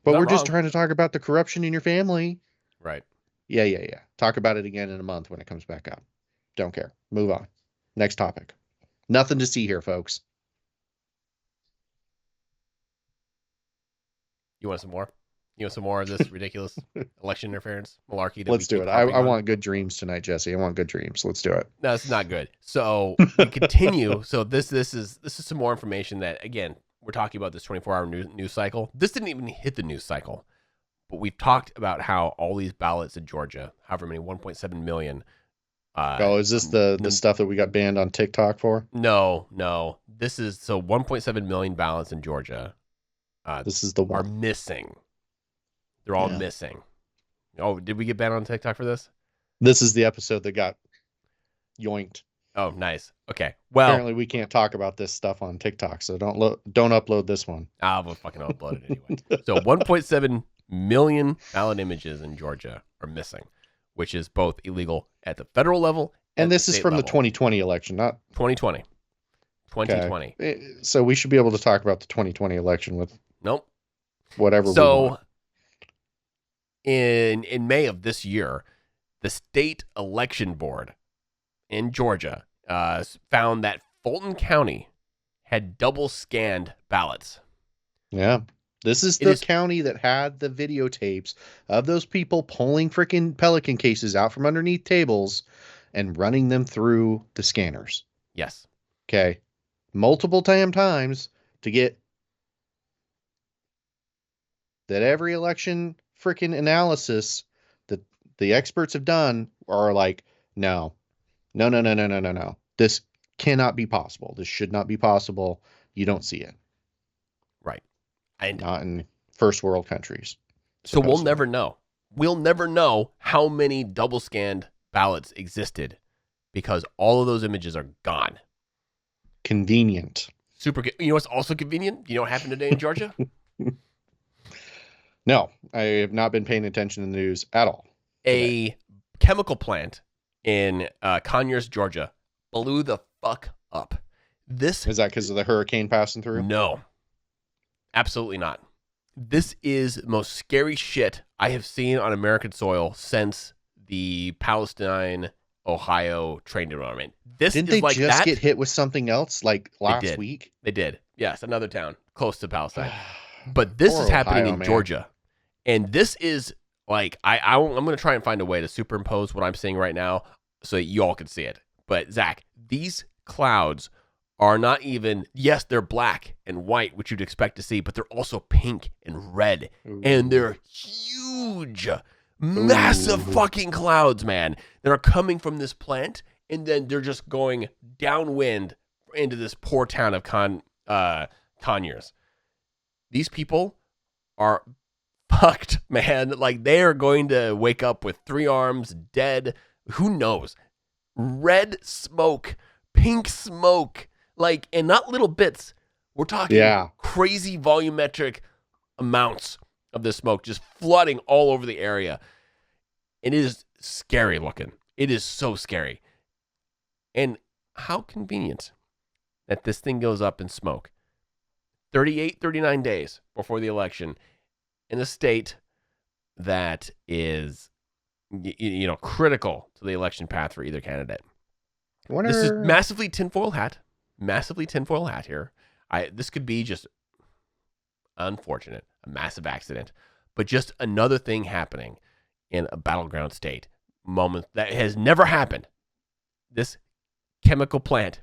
Speaker 1: But we're just trying to talk about the corruption in your family.
Speaker 2: Right.
Speaker 1: Yeah. Talk about it again in a month when it comes back up. Don't care. Move on. Next topic. Nothing to see here, folks.
Speaker 2: You want some more? You want some more of this ridiculous election interference malarkey?
Speaker 1: Let's do it. I want good dreams tonight, Jesse. I want good dreams. Let's do it.
Speaker 2: No, it's not good. So we continue. So this is some more information that, again, we're talking about this 24-hour news cycle. This didn't even hit the news cycle, but we've talked about how all these ballots in Georgia, however many, 1.7 million.
Speaker 1: Is this the stuff that we got banned on TikTok for?
Speaker 2: No. This is 1.7 million ballots in Georgia.
Speaker 1: This is the one.
Speaker 2: Are missing. They're all missing. Oh, did we get banned on TikTok for this?
Speaker 1: This is the episode that got yoinked.
Speaker 2: Oh, nice. Okay. Well,
Speaker 1: apparently we can't talk about this stuff on TikTok, so don't upload this one.
Speaker 2: I'll fucking upload it anyway. So 1.7 million ballot images in Georgia are missing, which is both illegal at the federal level
Speaker 1: and this is from
Speaker 2: level.
Speaker 1: the 2020 election, not
Speaker 2: 2020. 2020.
Speaker 1: Okay. So we should be able to talk about the 2020 election with
Speaker 2: Nope.
Speaker 1: whatever we want.
Speaker 2: In May of this year, the state election board in Georgia found that Fulton County had double scanned ballots.
Speaker 1: Yeah. This is the county that had the videotapes of those people pulling freaking Pelican cases out from underneath tables and running them through the scanners.
Speaker 2: Yes.
Speaker 1: Okay. Multiple times to get that every election freaking analysis that the experts have done are like, no. This cannot be possible. This should not be possible. You don't see it.
Speaker 2: Right. And
Speaker 1: not in first world countries.
Speaker 2: So we'll never know. We'll never know how many double scanned ballots existed because all of those images are gone.
Speaker 1: Convenient.
Speaker 2: Super. You know what's also convenient? You know what happened today in Georgia?
Speaker 1: No, I have not been paying attention to the news at all.
Speaker 2: A chemical plant in Conyers, Georgia, blew the fuck up. This
Speaker 1: is that because of the hurricane passing through?
Speaker 2: No, absolutely not. This is the most scary shit I have seen on American soil since the Palestine, Ohio train derailment.
Speaker 1: Didn't they just get hit with something else like last week?
Speaker 2: They did. Yes, another town close to Palestine. But this is happening in Georgia. And this is like, I'm going to try and find a way to superimpose what I'm seeing right now so that you all can see it. But Zach, these clouds are not even, yes, they're black and white, which you'd expect to see, but they're also pink and red. Ooh. And they're huge, massive fucking clouds, man, that are coming from this plant. And then they're just going downwind into this poor town of Conyers. These people are fucked, man. Like, they are going to wake up with 3 arms, dead. Who knows? Red smoke, pink smoke, like, and not little bits. We're talking crazy volumetric amounts of this smoke just flooding all over the area. It is scary looking. It is so scary. And how convenient that this thing goes up in smoke. 38, 39 days before the election in a state that is, critical to the election path for either candidate. This is massively tinfoil hat here. This could be just unfortunate, a massive accident, but just another thing happening in a battleground state. Moment that has never happened. This chemical plant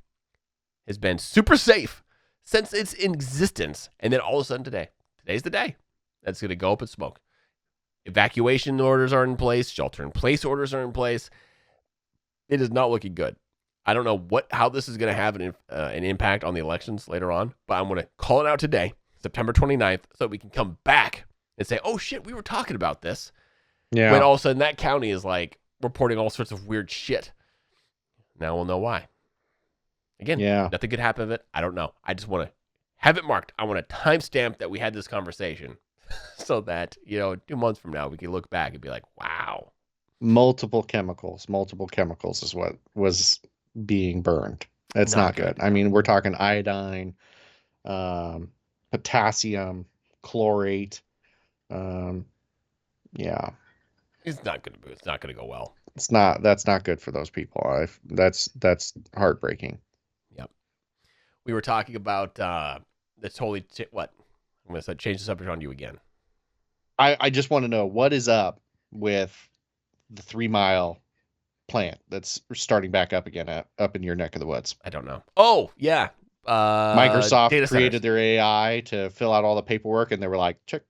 Speaker 2: has been super safe since its existence, and then all of a sudden today's the day that's going to go up in smoke. Evacuation orders are in place, shelter-in-place orders are in place. It is not looking good. I don't know how this is going to have an impact on the elections later on, but I'm going to call it out today, September 29th, so we can come back and say, oh shit, we were talking about this. Yeah. When all of a sudden that county is like reporting all sorts of weird shit. Now we'll know why. Again, nothing could happen of it. I don't know. I just want to have it marked. I want to timestamp that we had this conversation so that, 2 months from now, we can look back and be like, wow.
Speaker 1: Multiple chemicals is what was being burned. It's not good. I mean, we're talking iodine, potassium, chlorate.
Speaker 2: It's not going to go well.
Speaker 1: That's not good for those people. That's heartbreaking.
Speaker 2: Yep. We were talking about what? I'm going to change the subject on you again.
Speaker 1: I just want to know what is up with the 3 Mile plant that's starting back up again up in your neck of the woods.
Speaker 2: I don't know. Oh, yeah.
Speaker 1: Microsoft created their AI to fill out all the paperwork, and they were like, check.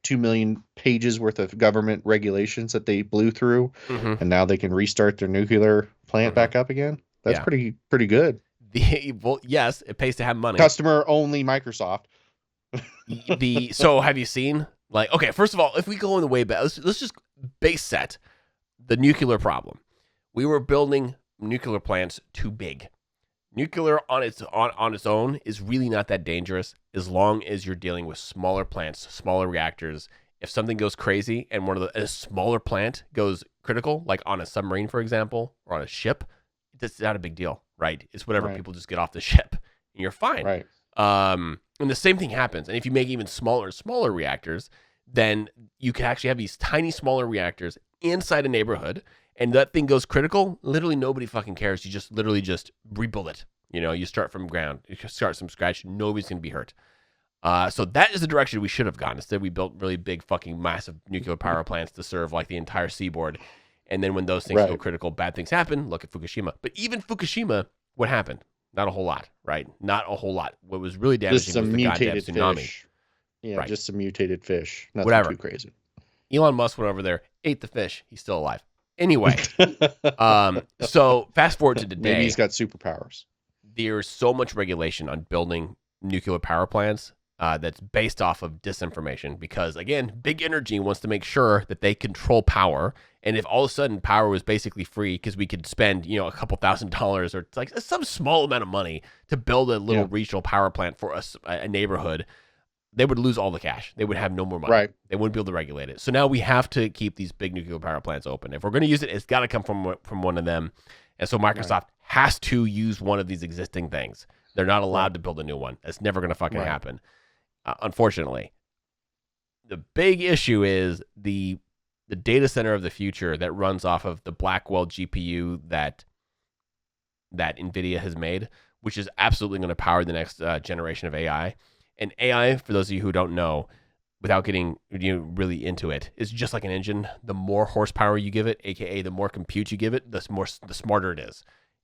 Speaker 1: 2 million pages worth of government regulations that they blew through, and now they can restart their nuclear plant back up again. That's pretty good.
Speaker 2: Yes, it pays to have money.
Speaker 1: Customer only Microsoft.
Speaker 2: So have you seen, like, okay, first of all, if we go in the way back, let's just base set the nuclear problem. We were building nuclear plants too big. Nuclear on its own is really not that dangerous as long as you're dealing with smaller plants, smaller reactors. If something goes crazy and a smaller plant goes critical, like on a submarine, for example, or on a ship, that's not a big deal, right? It's whatever, people just get off the ship and you're fine.
Speaker 1: Right.
Speaker 2: And the same thing happens. And if you make even smaller reactors, then you can actually have these tiny, smaller reactors inside a neighborhood, and that thing goes critical, literally nobody fucking cares. You just literally just rebuild it. You start from ground. You start from scratch. Nobody's going to be hurt. So that is the direction we should have gone. Instead, we built really big, fucking massive nuclear power plants to serve like the entire seaboard. And then when those things go critical, bad things happen. Look at Fukushima. But even Fukushima, what happened? Not a whole lot, right? Not a whole lot. What was really damaging was the goddamn tsunami.
Speaker 1: Fish. Yeah, just some mutated fish. Nothing
Speaker 2: Whatever.
Speaker 1: Too crazy.
Speaker 2: Elon Musk went over there, ate the fish. He's still alive. Anyway, so fast forward to today.
Speaker 1: Maybe he's got superpowers.
Speaker 2: There's so much regulation on building nuclear power plants that's based off of disinformation because, again, big energy wants to make sure that they control power. And if all of a sudden power was basically free because we could spend, a couple $1,000s or like some small amount of money to build a little regional power plant for a neighborhood, they would lose all the cash. They would have no more money.
Speaker 1: Right.
Speaker 2: They wouldn't be able to regulate it. So now we have to keep these big nuclear power plants open. If we're going to use it, it's got to come from one of them. And so Microsoft has to use one of these existing things. They're not allowed to build a new one. That's never going to fucking happen. Unfortunately, the big issue is the data center of the future that runs off of the Blackwell GPU that NVIDIA has made, which is absolutely going to power the next generation of AI. And AI, for those of you who don't know, without getting really into it, is just like an engine. The more horsepower you give it, aka the more compute you give it, the smarter it is.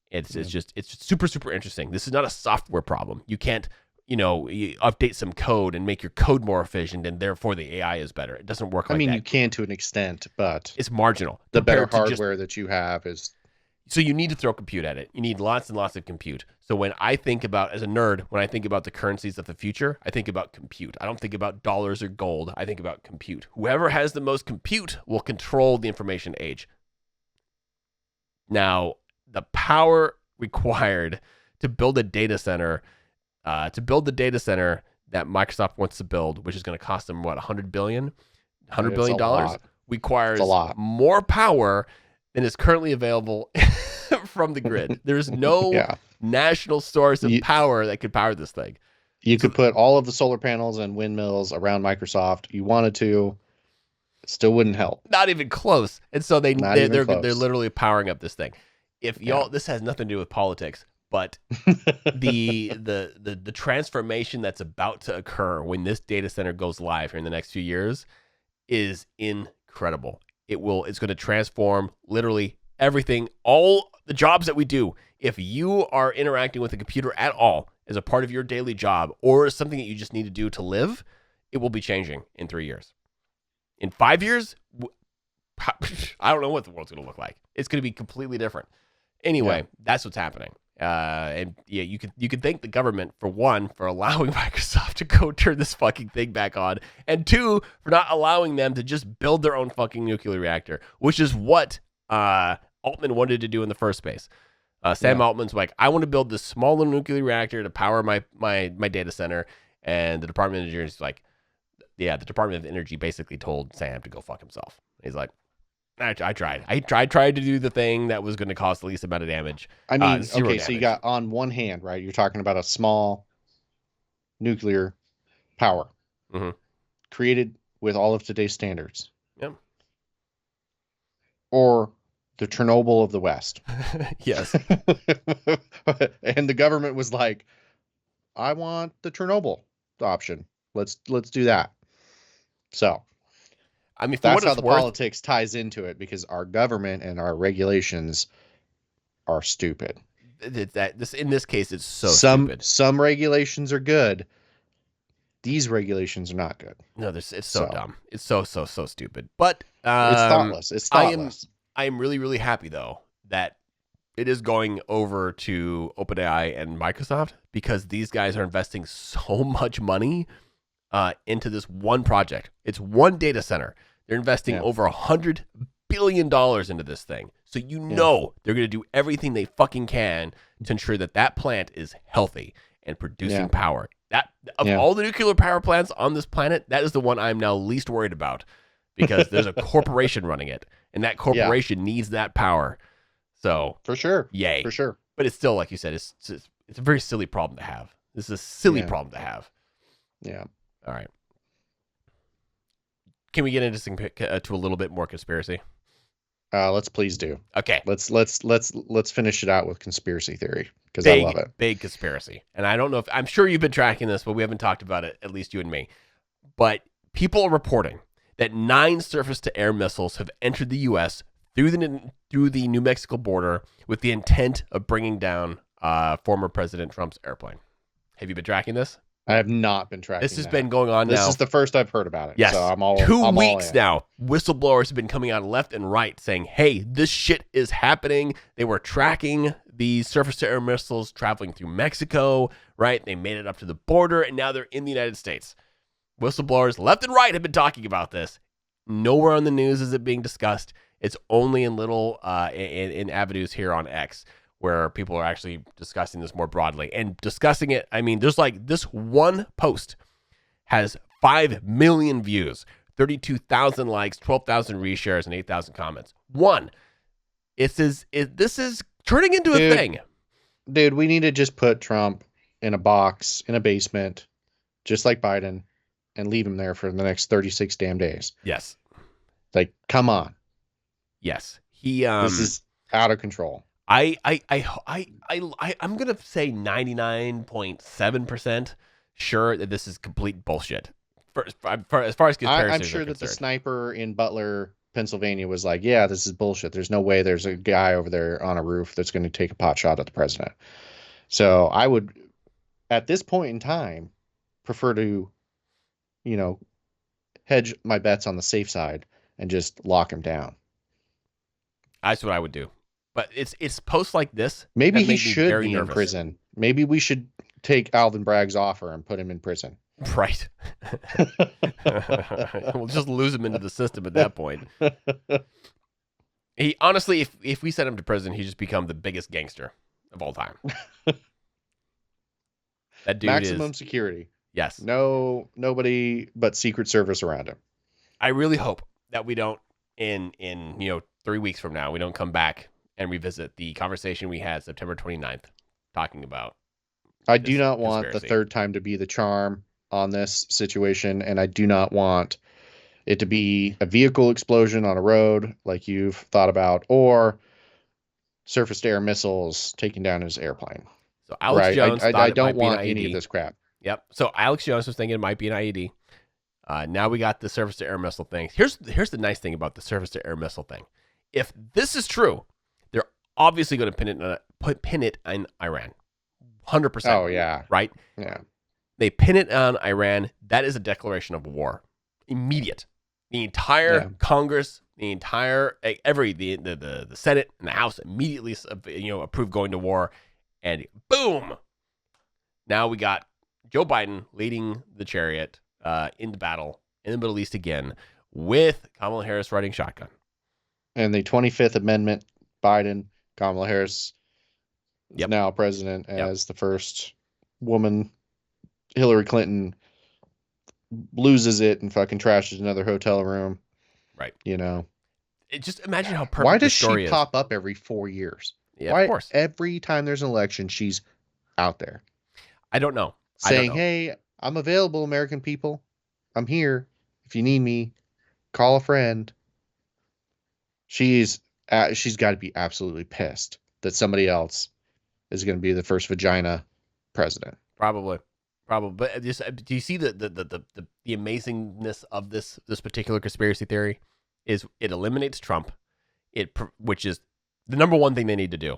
Speaker 2: It's super, super interesting. This is not a software problem. You can't you update some code and make your code more efficient, and therefore the AI is better. It doesn't work like that.
Speaker 1: I mean, you can to an extent, but
Speaker 2: it's marginal.
Speaker 1: The better hardware that you have is.
Speaker 2: So you need to throw compute at it. You need lots and lots of compute. So when I think about, as a nerd, when I think about the currencies of the future, I think about compute. I don't think about dollars or gold. I think about compute. Whoever has the most compute will control the information age. Now, the power required to build a data center, that Microsoft wants to build, which is going to cost them, what, $100 billion? $100 billion requires more power than is currently available from the grid. There's no national source of power that could power this thing.
Speaker 1: You could put all of the solar panels and windmills around Microsoft. You wanted to, it still wouldn't help.
Speaker 2: Not even close. And so they're literally powering up this thing. If y'all, this has nothing to do with politics, but the transformation that's about to occur when this data center goes live here in the next few years is incredible. It's going to transform literally everything, all the jobs that we do. If you are interacting with a computer at all as a part of your daily job or something that you just need to do to live, it will be changing in 3 years. In 5 years, I don't know what the world's going to look like. It's going to be completely different. Anyway, that's what's happening. And yeah, you could thank the government for one, for allowing Microsoft to go turn this fucking thing back on, and two, for not allowing them to just build their own fucking nuclear reactor, which is what Altman wanted to do in the first place. Sam Altman's like, I want to build this small little nuclear reactor to power my data center, and the Department of Energy is like, the Department of Energy basically told Sam to go fuck himself. He's like, I tried. I tried to do the thing that was going to cause the least amount of damage.
Speaker 1: I mean, okay, damage. So you got on one hand, right? You're talking about a small nuclear power created with all of today's standards.
Speaker 2: Yep.
Speaker 1: Or the Chernobyl of the West.
Speaker 2: Yes.
Speaker 1: And the government was like, I want the Chernobyl option. Let's do that. So.
Speaker 2: I mean,
Speaker 1: that's how the politics ties into it, because our government and our regulations are stupid.
Speaker 2: In this case, it's stupid.
Speaker 1: Some regulations are good. These regulations are not good.
Speaker 2: No, it's so dumb. It's so stupid. But
Speaker 1: it's thoughtless. It's thoughtless.
Speaker 2: I am really, really happy though that it is going over to OpenAI and Microsoft, because these guys are investing so much money into this one project. It's one data center. They're investing over $100 billion into this thing. So you know they're going to do everything they fucking can to ensure that that plant is healthy and producing power. That of all the nuclear power plants on this planet, that is the one I'm now least worried about because there's a corporation running it, and that corporation needs that power. So
Speaker 1: for sure,
Speaker 2: yay,
Speaker 1: for sure.
Speaker 2: But it's still, like you said, it's a very silly problem to have. This is a silly problem to have.
Speaker 1: Yeah.
Speaker 2: All right. Can we get into to a little bit more conspiracy?
Speaker 1: Let's please do.
Speaker 2: Okay.
Speaker 1: Let's finish it out with conspiracy theory because I love it.
Speaker 2: Big conspiracy. And I don't know if I'm sure you've been tracking this, but we haven't talked about it, at least you and me. But people are reporting that 9 surface-to-air missiles have entered the U.S. through the New Mexico border with the intent of bringing down former President Trump's airplane. Have you been tracking this?
Speaker 1: I have not been tracking
Speaker 2: this. Has been going on now.
Speaker 1: This is the first I've heard about it.
Speaker 2: Yes.
Speaker 1: So I'm all
Speaker 2: 2 weeks now. Whistleblowers have been coming out left and right saying, hey, this shit is happening. They were tracking these surface-to-air missiles traveling through Mexico, right? They made it up to the border, and now they're in the United States. Whistleblowers left and right have been talking about this. Nowhere on the news is it being discussed. It's only in little in avenues here on X where people are actually discussing this more broadly. And discussing it, I mean, there's like this one post has 5 million views, 32,000 likes, 12,000 reshares, and 8,000 comments. This is turning into a thing.
Speaker 1: Dude, we need to just put Trump in a box, in a basement, just like Biden, and leave him there for the next 36 damn days.
Speaker 2: Yes.
Speaker 1: Like, come on.
Speaker 2: Yes.
Speaker 1: This is out of control.
Speaker 2: I'm gonna say 99.7% sure that this is complete bullshit. As far as conspiracies
Speaker 1: I'm sure
Speaker 2: are
Speaker 1: that the
Speaker 2: concerned.
Speaker 1: sniper in Butler, Pennsylvania, was like, "Yeah, this is bullshit. There's no way there's a guy over there on a roof that's going to take a pot shot at the president." So I would, at this point in time, prefer to, hedge my bets on the safe side and just lock him down.
Speaker 2: That's what I would do. But it's posts like this.
Speaker 1: Maybe he should be in prison. Maybe we should take Alvin Bragg's offer and put him in prison.
Speaker 2: Right. We'll just lose him into the system at that point. He honestly, if we send him to prison, he just become the biggest gangster of all time. That dude
Speaker 1: maximum security.
Speaker 2: Yes.
Speaker 1: No, nobody but Secret Service around him.
Speaker 2: I really hope that we don't in 3 weeks from now we don't come back and revisit the conversation we had September 29th talking about.
Speaker 1: I do not want the third time to be the charm on this situation, and I do not want it to be a vehicle explosion on a road like you've thought about, or surface-to-air missiles taking down his airplane.
Speaker 2: So Alex Jones
Speaker 1: I don't want any of this crap.
Speaker 2: Yep. So Alex Jones was thinking it might be an IED. Now we got the surface-to-air missile thing. Here's the nice thing about the surface-to-air missile thing. If this is true, they're obviously going to pin it in Iran. 100%.
Speaker 1: Oh, yeah.
Speaker 2: Right?
Speaker 1: Yeah.
Speaker 2: They pin it on Iran. That is a declaration of war. Immediate. The entire Congress, the entire the Senate and the House immediately approved going to war, and boom. Now we got Joe Biden leading the chariot into battle in the Middle East again with Kamala Harris riding shotgun.
Speaker 1: And the 25th Amendment, Biden, Kamala Harris is now president as the first woman. Hillary Clinton loses it and fucking trashes another hotel room.
Speaker 2: Right.
Speaker 1: Just
Speaker 2: imagine how perfect
Speaker 1: why does
Speaker 2: the story
Speaker 1: she pop up every 4 years?
Speaker 2: Yeah,
Speaker 1: why
Speaker 2: of course.
Speaker 1: Every time there's an election, she's out there.
Speaker 2: I don't know.
Speaker 1: Saying, hey, I'm available, American people. I'm here. If you need me, call a friend. She's got to be absolutely pissed that somebody else is going to be the first vagina president.
Speaker 2: Probably. But do you see the amazingness of this particular conspiracy theory? Is it eliminates Trump, which is the number one thing they need to do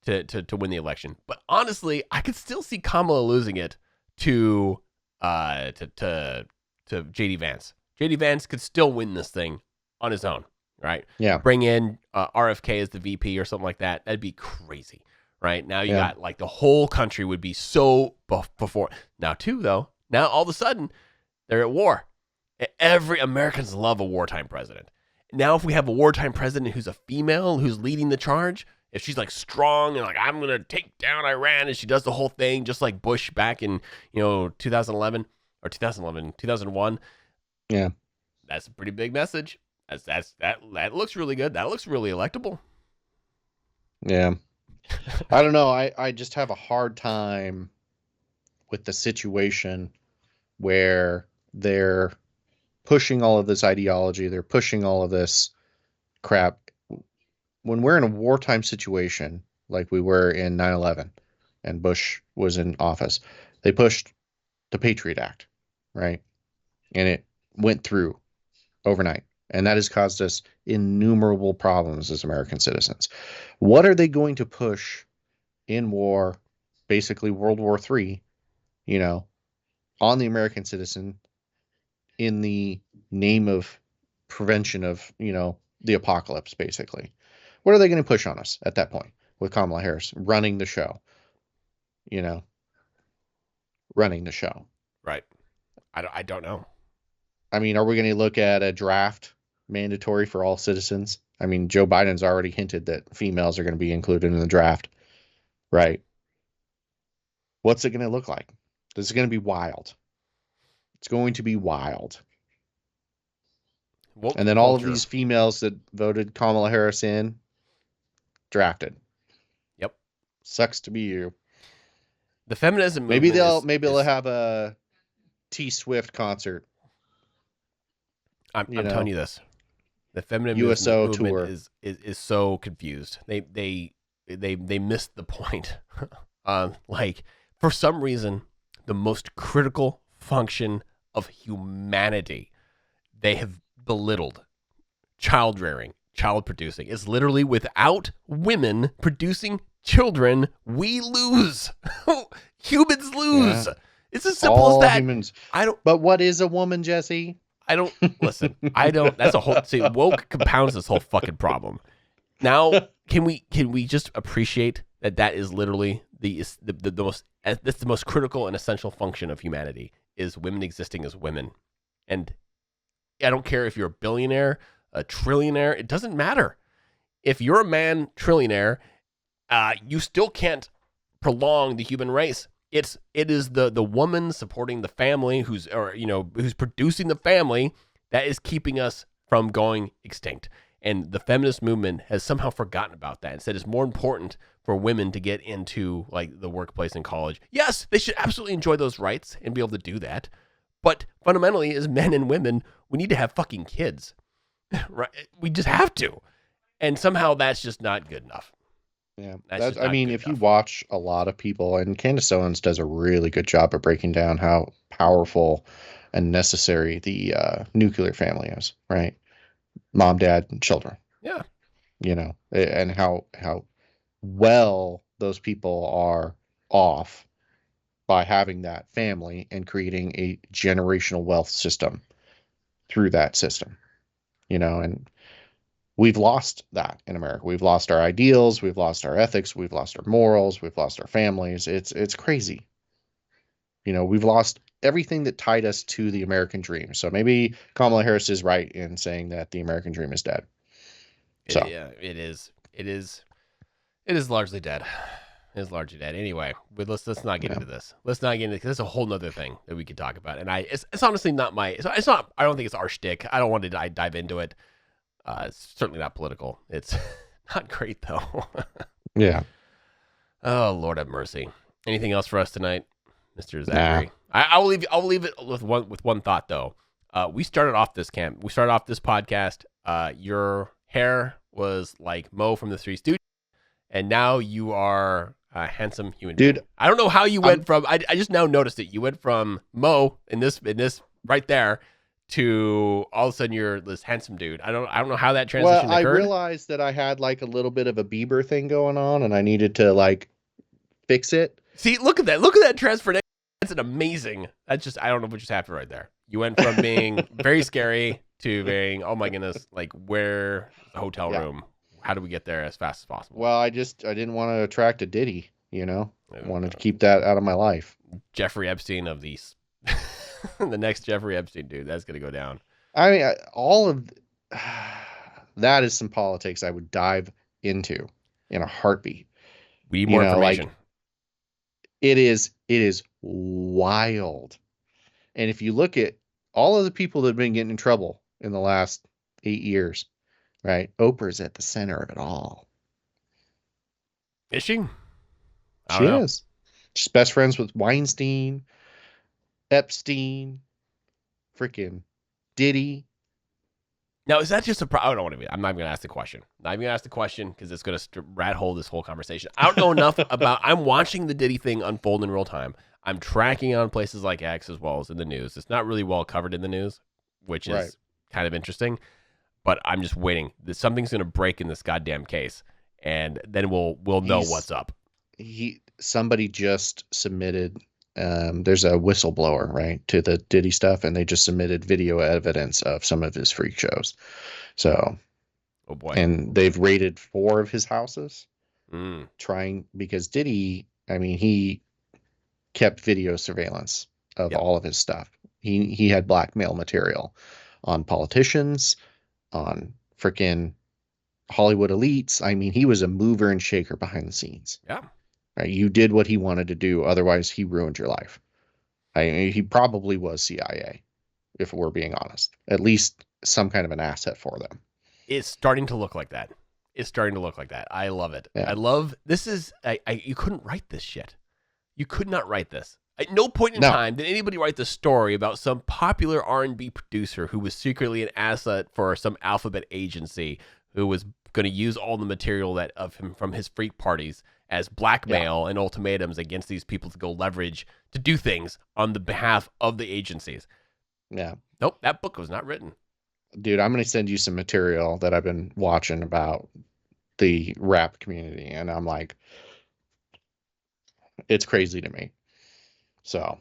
Speaker 2: to win the election. But honestly, I could still see Kamala losing it to J.D. Vance. J.D. Vance could still win this thing on his own, right?
Speaker 1: Yeah.
Speaker 2: Bring in RFK as the VP or something like that. That'd be crazy. Right now, you got like the whole country would be so before now too. Though now all of a sudden they're at war. Americans love a wartime president. Now, if we have a wartime president who's a female who's leading the charge, if she's like strong and like, I'm going to take down Iran, and she does the whole thing just like Bush back in, 2001.
Speaker 1: Yeah.
Speaker 2: That's a pretty big message. That looks really good. That looks really electable.
Speaker 1: Yeah. I don't know. I just have a hard time with the situation where they're pushing all of this ideology. They're pushing all of this crap. When we're in a wartime situation, like we were in 9/11 and Bush was in office, they pushed the Patriot Act, right? And it went through overnight. And that has caused us innumerable problems as American citizens. What are they going to push in war, basically World War III, on the American citizen in the name of prevention of, the apocalypse, basically? What are they going to push on us at that point with Kamala Harris running the show? Running the show.
Speaker 2: Right. I don't know.
Speaker 1: I mean, are we going to look at a draft mandatory for all citizens? I mean, Joe Biden's already hinted that females are going to be included in the draft, right? What's it going to look like? This is going to be wild. It's going to be wild. And then all of these females that voted Kamala Harris in, drafted.
Speaker 2: Yep.
Speaker 1: Sucks to be you.
Speaker 2: The feminism movement
Speaker 1: maybe they'll have a T Swift concert.
Speaker 2: I'm telling you this. The feminism
Speaker 1: USO
Speaker 2: movement
Speaker 1: tour
Speaker 2: is so confused. They missed the point. Like, for some reason, the most critical function of humanity, they have belittled. Child rearing, child producing. It's literally, without women producing children, we lose. Humans lose. Yeah. It's as simple
Speaker 1: All
Speaker 2: as that.
Speaker 1: Humans. But what is a woman, Jesse?
Speaker 2: Listen. That's a whole. See, woke compounds this whole fucking problem. Now, can we just appreciate that is literally the most, that's the most critical and essential function of humanity, is women existing as women. And I don't care if you're a billionaire, a trillionaire, it doesn't matter. If you're a man trillionaire, you still can't prolong the human race. It is the woman supporting the family who's producing the family that is keeping us from going extinct. And the feminist movement has somehow forgotten about that and said it's more important for women to get into like the workplace and college. Yes, they should absolutely enjoy those rights and be able to do that. But fundamentally, as men and women, we need to have fucking kids. Right? We just have to. And somehow that's just not good enough.
Speaker 1: Yeah, if you watch a lot of people, and Candace Owens does a really good job of breaking down how powerful and necessary the nuclear family is, right? Mom, dad, and children.
Speaker 2: Yeah.
Speaker 1: And how well those people are off by having that family and creating a generational wealth system through that system, and we've lost that in America. We've lost our ideals. We've lost our ethics. We've lost our morals. We've lost our families. It's crazy. We've lost everything that tied us to the American dream. So maybe Kamala Harris is right in saying that the American dream is dead.
Speaker 2: It is. It is largely dead. It is largely dead. Anyway, let's not get into this. Let's not get into this. This is a whole nother thing that we could talk about. And it's honestly not it's not. I don't think it's our shtick. I don't want to dive into it. It's certainly not political. It's not great though.
Speaker 1: Yeah.
Speaker 2: Oh, Lord have mercy. Anything else for us tonight, Mr. Zachary? Nah. I will leave it with one thought though. We started off this podcast. Your hair was like Mo from the Three Stooges, and now you are a handsome human being. Dude, I don't know how you went from. I just now noticed it. You went from Mo in this right there to all of a sudden you're this handsome dude. I don't know how that transition occurred.
Speaker 1: I realized that I had like a little bit of a Bieber thing going on, and I needed to like fix it.
Speaker 2: See, look at that transfer. That's an amazing. That's just, I don't know what just happened right there. You went from being very scary to being, oh my goodness, like where the hotel room? How do we get there as fast as possible?
Speaker 1: Well, I didn't want to attract a Diddy, I wanted to keep that out of my life.
Speaker 2: Jeffrey Epstein of these. The next Jeffrey Epstein dude, that's gonna go down.
Speaker 1: I mean, all of that is some politics I would dive into in a heartbeat.
Speaker 2: We need more information.
Speaker 1: Like it is wild. And if you look at all of the people that have been getting in trouble in the last 8 years, right? Oprah's at the center of it all.
Speaker 2: Is she?
Speaker 1: She is. She's best friends with Weinstein, Epstein, freaking Diddy.
Speaker 2: Now, is that just a problem? I don't want to be. I'm not even going to ask the question. Not even going to ask the question because it's going to rat hole this whole conversation. I don't know enough about. I'm watching the Diddy thing unfold in real time. I'm tracking on places like X as well as in the news. It's not really well covered in the news, which is kind of interesting. But I'm just waiting. Something's going to break in this goddamn case, and then we'll know what's up.
Speaker 1: Somebody just submitted. There's a whistleblower, right, to the Diddy stuff, and they just submitted video evidence of some of his freak shows. So,
Speaker 2: oh boy,
Speaker 1: and they've raided 4 of his houses, because Diddy, I mean, he kept video surveillance of all of his stuff. He had blackmail material on politicians, on freaking Hollywood elites. I mean, he was a mover and shaker behind the scenes.
Speaker 2: Yeah.
Speaker 1: Right? You did what he wanted to do. Otherwise, he ruined your life. He probably was CIA, if we're being honest. At least some kind of an asset for them.
Speaker 2: It's starting to look like that. I love it. Yeah. I love this. You couldn't write this shit. You could not write this. At no point in time did anybody write the story about some popular R&B producer who was secretly an asset for some alphabet agency who was going to use all the material of him from his freak parties as blackmail and ultimatums against these people to go leverage to do things on the behalf of the agencies.
Speaker 1: Yeah.
Speaker 2: Nope, that book was not written.
Speaker 1: Dude, I'm going to send you some material that I've been watching about the rap community, and I'm like, it's crazy to me. So,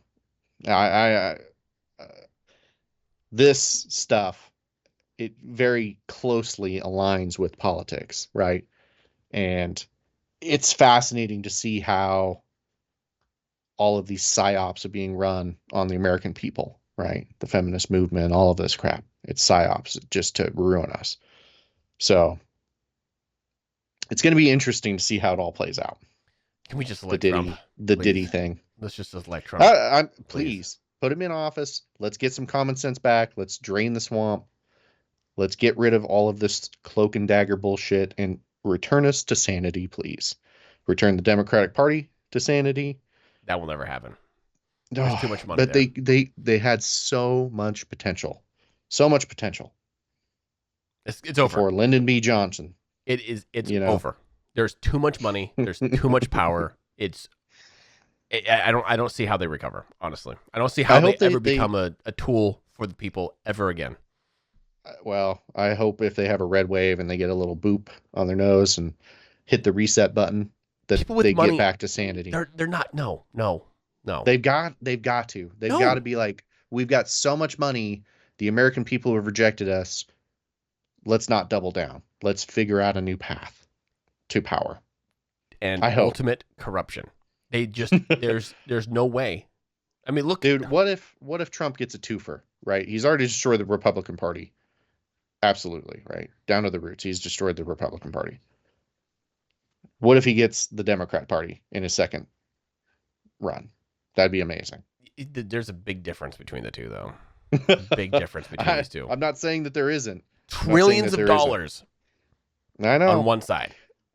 Speaker 1: this stuff, it very closely aligns with politics, right? And it's fascinating to see how all of these psyops are being run on the American people, right? The feminist movement, all of this crap. It's psyops just to ruin us. So it's going to be interesting to see how it all plays out.
Speaker 2: Can we just elect Trump?
Speaker 1: The Diddy thing.
Speaker 2: Let's just elect Trump.
Speaker 1: Please put him in office. Let's get some common sense back. Let's drain the swamp. Let's get rid of all of this cloak and dagger bullshit and return us to sanity, please. Return the Democratic Party to sanity.
Speaker 2: That will never happen. There's too much money.
Speaker 1: But they had so much potential. So much potential.
Speaker 2: It's over.
Speaker 1: For Lyndon B. Johnson.
Speaker 2: It's over. There's too much money. There's too much power. I don't see how they recover, honestly. I don't see how they ever become a tool for the people ever again.
Speaker 1: Well, I hope if they have a red wave and they get a little boop on their nose and hit the reset button, that they get back to sanity.
Speaker 2: They're not. No.
Speaker 1: They've got to. They've got to be like, we've got so much money. The American people have rejected us. Let's not double down. Let's figure out a new path to power.
Speaker 2: And ultimate corruption. They just there's no way. I mean, look,
Speaker 1: dude. What if Trump gets a twofer? Right? He's already destroyed the Republican Party. Absolutely, right? Down to the roots. He's destroyed the Republican Party. What if he gets the Democrat Party in his second run? That'd be amazing.
Speaker 2: There's a big difference between the two, though. Big difference between these two.
Speaker 1: I'm not saying that there isn't.
Speaker 2: Trillions of dollars.
Speaker 1: I know.
Speaker 2: On one side,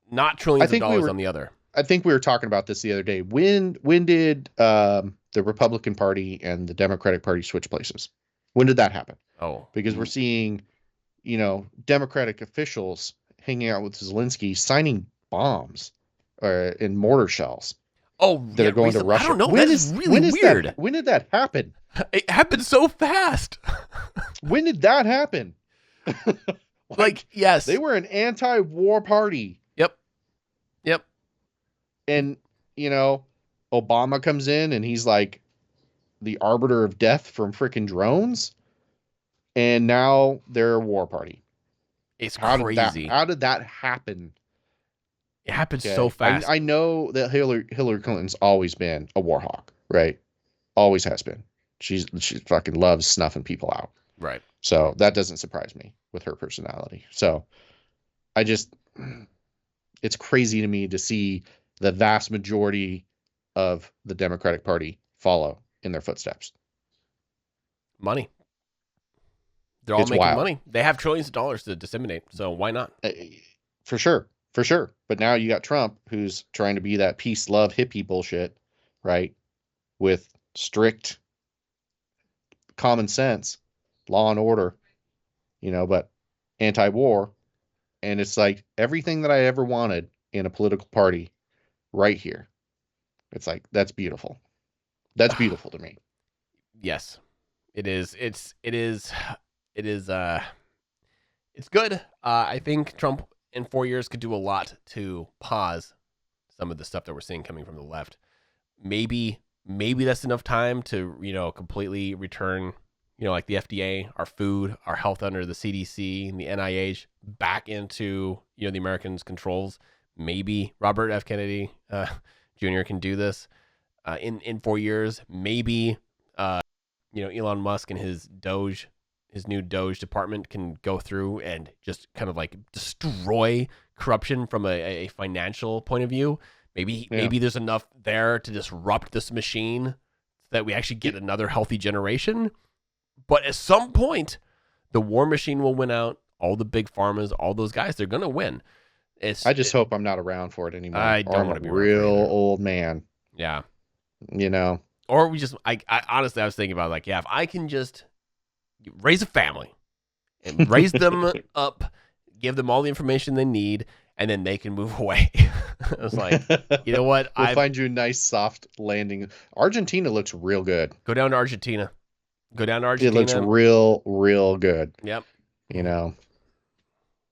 Speaker 2: not trillions of dollars on the other.
Speaker 1: I think we were talking about this the other day. When did the Republican Party and the Democratic Party switch places? When did that happen?
Speaker 2: Oh,
Speaker 1: because we're seeing, Democratic officials hanging out with Zelensky, signing bombs in mortar shells.
Speaker 2: Oh,
Speaker 1: that are going to Russia.
Speaker 2: I don't know. That is really weird.
Speaker 1: When did that happen?
Speaker 2: It happened so fast.
Speaker 1: When did that happen?
Speaker 2: Yes,
Speaker 1: they were an anti-war party.
Speaker 2: Yep.
Speaker 1: And Obama comes in and he's like the arbiter of death from freaking drones, and now they're a war party.
Speaker 2: It's crazy.
Speaker 1: How did that happen?
Speaker 2: It happened so fast.
Speaker 1: I know that Hillary Clinton's always been a war hawk, right? Always has been. She fucking loves snuffing people out.
Speaker 2: Right.
Speaker 1: So that doesn't surprise me with her personality. So, I just, it's crazy to me to see the vast majority of the Democratic Party follow in their footsteps.
Speaker 2: Money. They're all
Speaker 1: It's
Speaker 2: making
Speaker 1: wild.
Speaker 2: money. They have trillions of dollars to disseminate. So why not?
Speaker 1: For sure. For sure. But now you got Trump, who's trying to be that peace, love, hippie bullshit, right? With strict common sense, law and order, but anti-war. And it's like everything that I ever wanted in a political party right here. It's like, that's beautiful. That's beautiful to me.
Speaker 2: Yes, it is. It's good. I think Trump in 4 years could do a lot to pause some of the stuff that we're seeing coming from the left. Maybe that's enough time to, completely return, like the FDA, our food, our health under the CDC and the NIH back into, the Americans' controls. Maybe Robert F. Kennedy Jr. can do this in 4 years. Maybe, Elon Musk and his new Doge department can go through and just kind of like destroy corruption from a financial point of view. Maybe there's enough there to disrupt this machine so that we actually get another healthy generation. But at some point, the war machine will win out. All the big pharmas, all those guys, they're going to win.
Speaker 1: I just hope I'm not around for it anymore.
Speaker 2: I don't want to be
Speaker 1: a real old man.
Speaker 2: Yeah.
Speaker 1: Or
Speaker 2: we just, I honestly, I was thinking about if I can just raise a family and raise them up, give them all the information they need, and then they can move away. I was like, you know what?
Speaker 1: We'll find you a nice soft landing. Argentina looks real good.
Speaker 2: Go down to Argentina.
Speaker 1: It looks real, real good.
Speaker 2: Yep.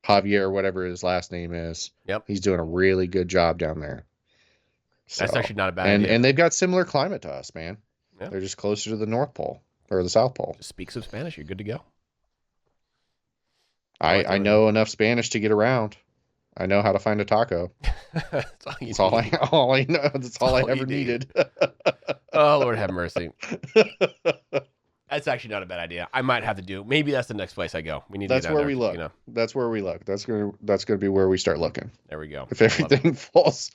Speaker 1: Javier, whatever his last name is.
Speaker 2: Yep.
Speaker 1: He's doing a really good job down there. So,
Speaker 2: that's actually not a bad idea.
Speaker 1: And they've got similar climate to us, man. Yeah. They're just closer to the North Pole or the South Pole.
Speaker 2: Just speak some Spanish. You're good to go.
Speaker 1: I know enough Spanish to get around. I know how to find a taco. That's all I know. That's all I ever needed.
Speaker 2: Oh, Lord have mercy. That's actually not a bad idea. I might have to do. Maybe that's the next place I go. We need.
Speaker 1: That's
Speaker 2: to
Speaker 1: where we look. That's where we look. That's gonna be where we start looking.
Speaker 2: There we go.
Speaker 1: If everything falls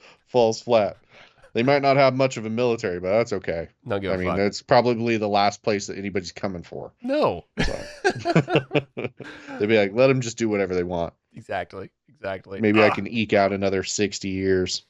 Speaker 1: flat, they might not have much of a military, but that's okay.
Speaker 2: No give a fuck.
Speaker 1: That's probably the last place that anybody's coming for.
Speaker 2: No.
Speaker 1: So. They'd be like, let them just do whatever they want.
Speaker 2: Exactly.
Speaker 1: Maybe I can eke out another 60 years.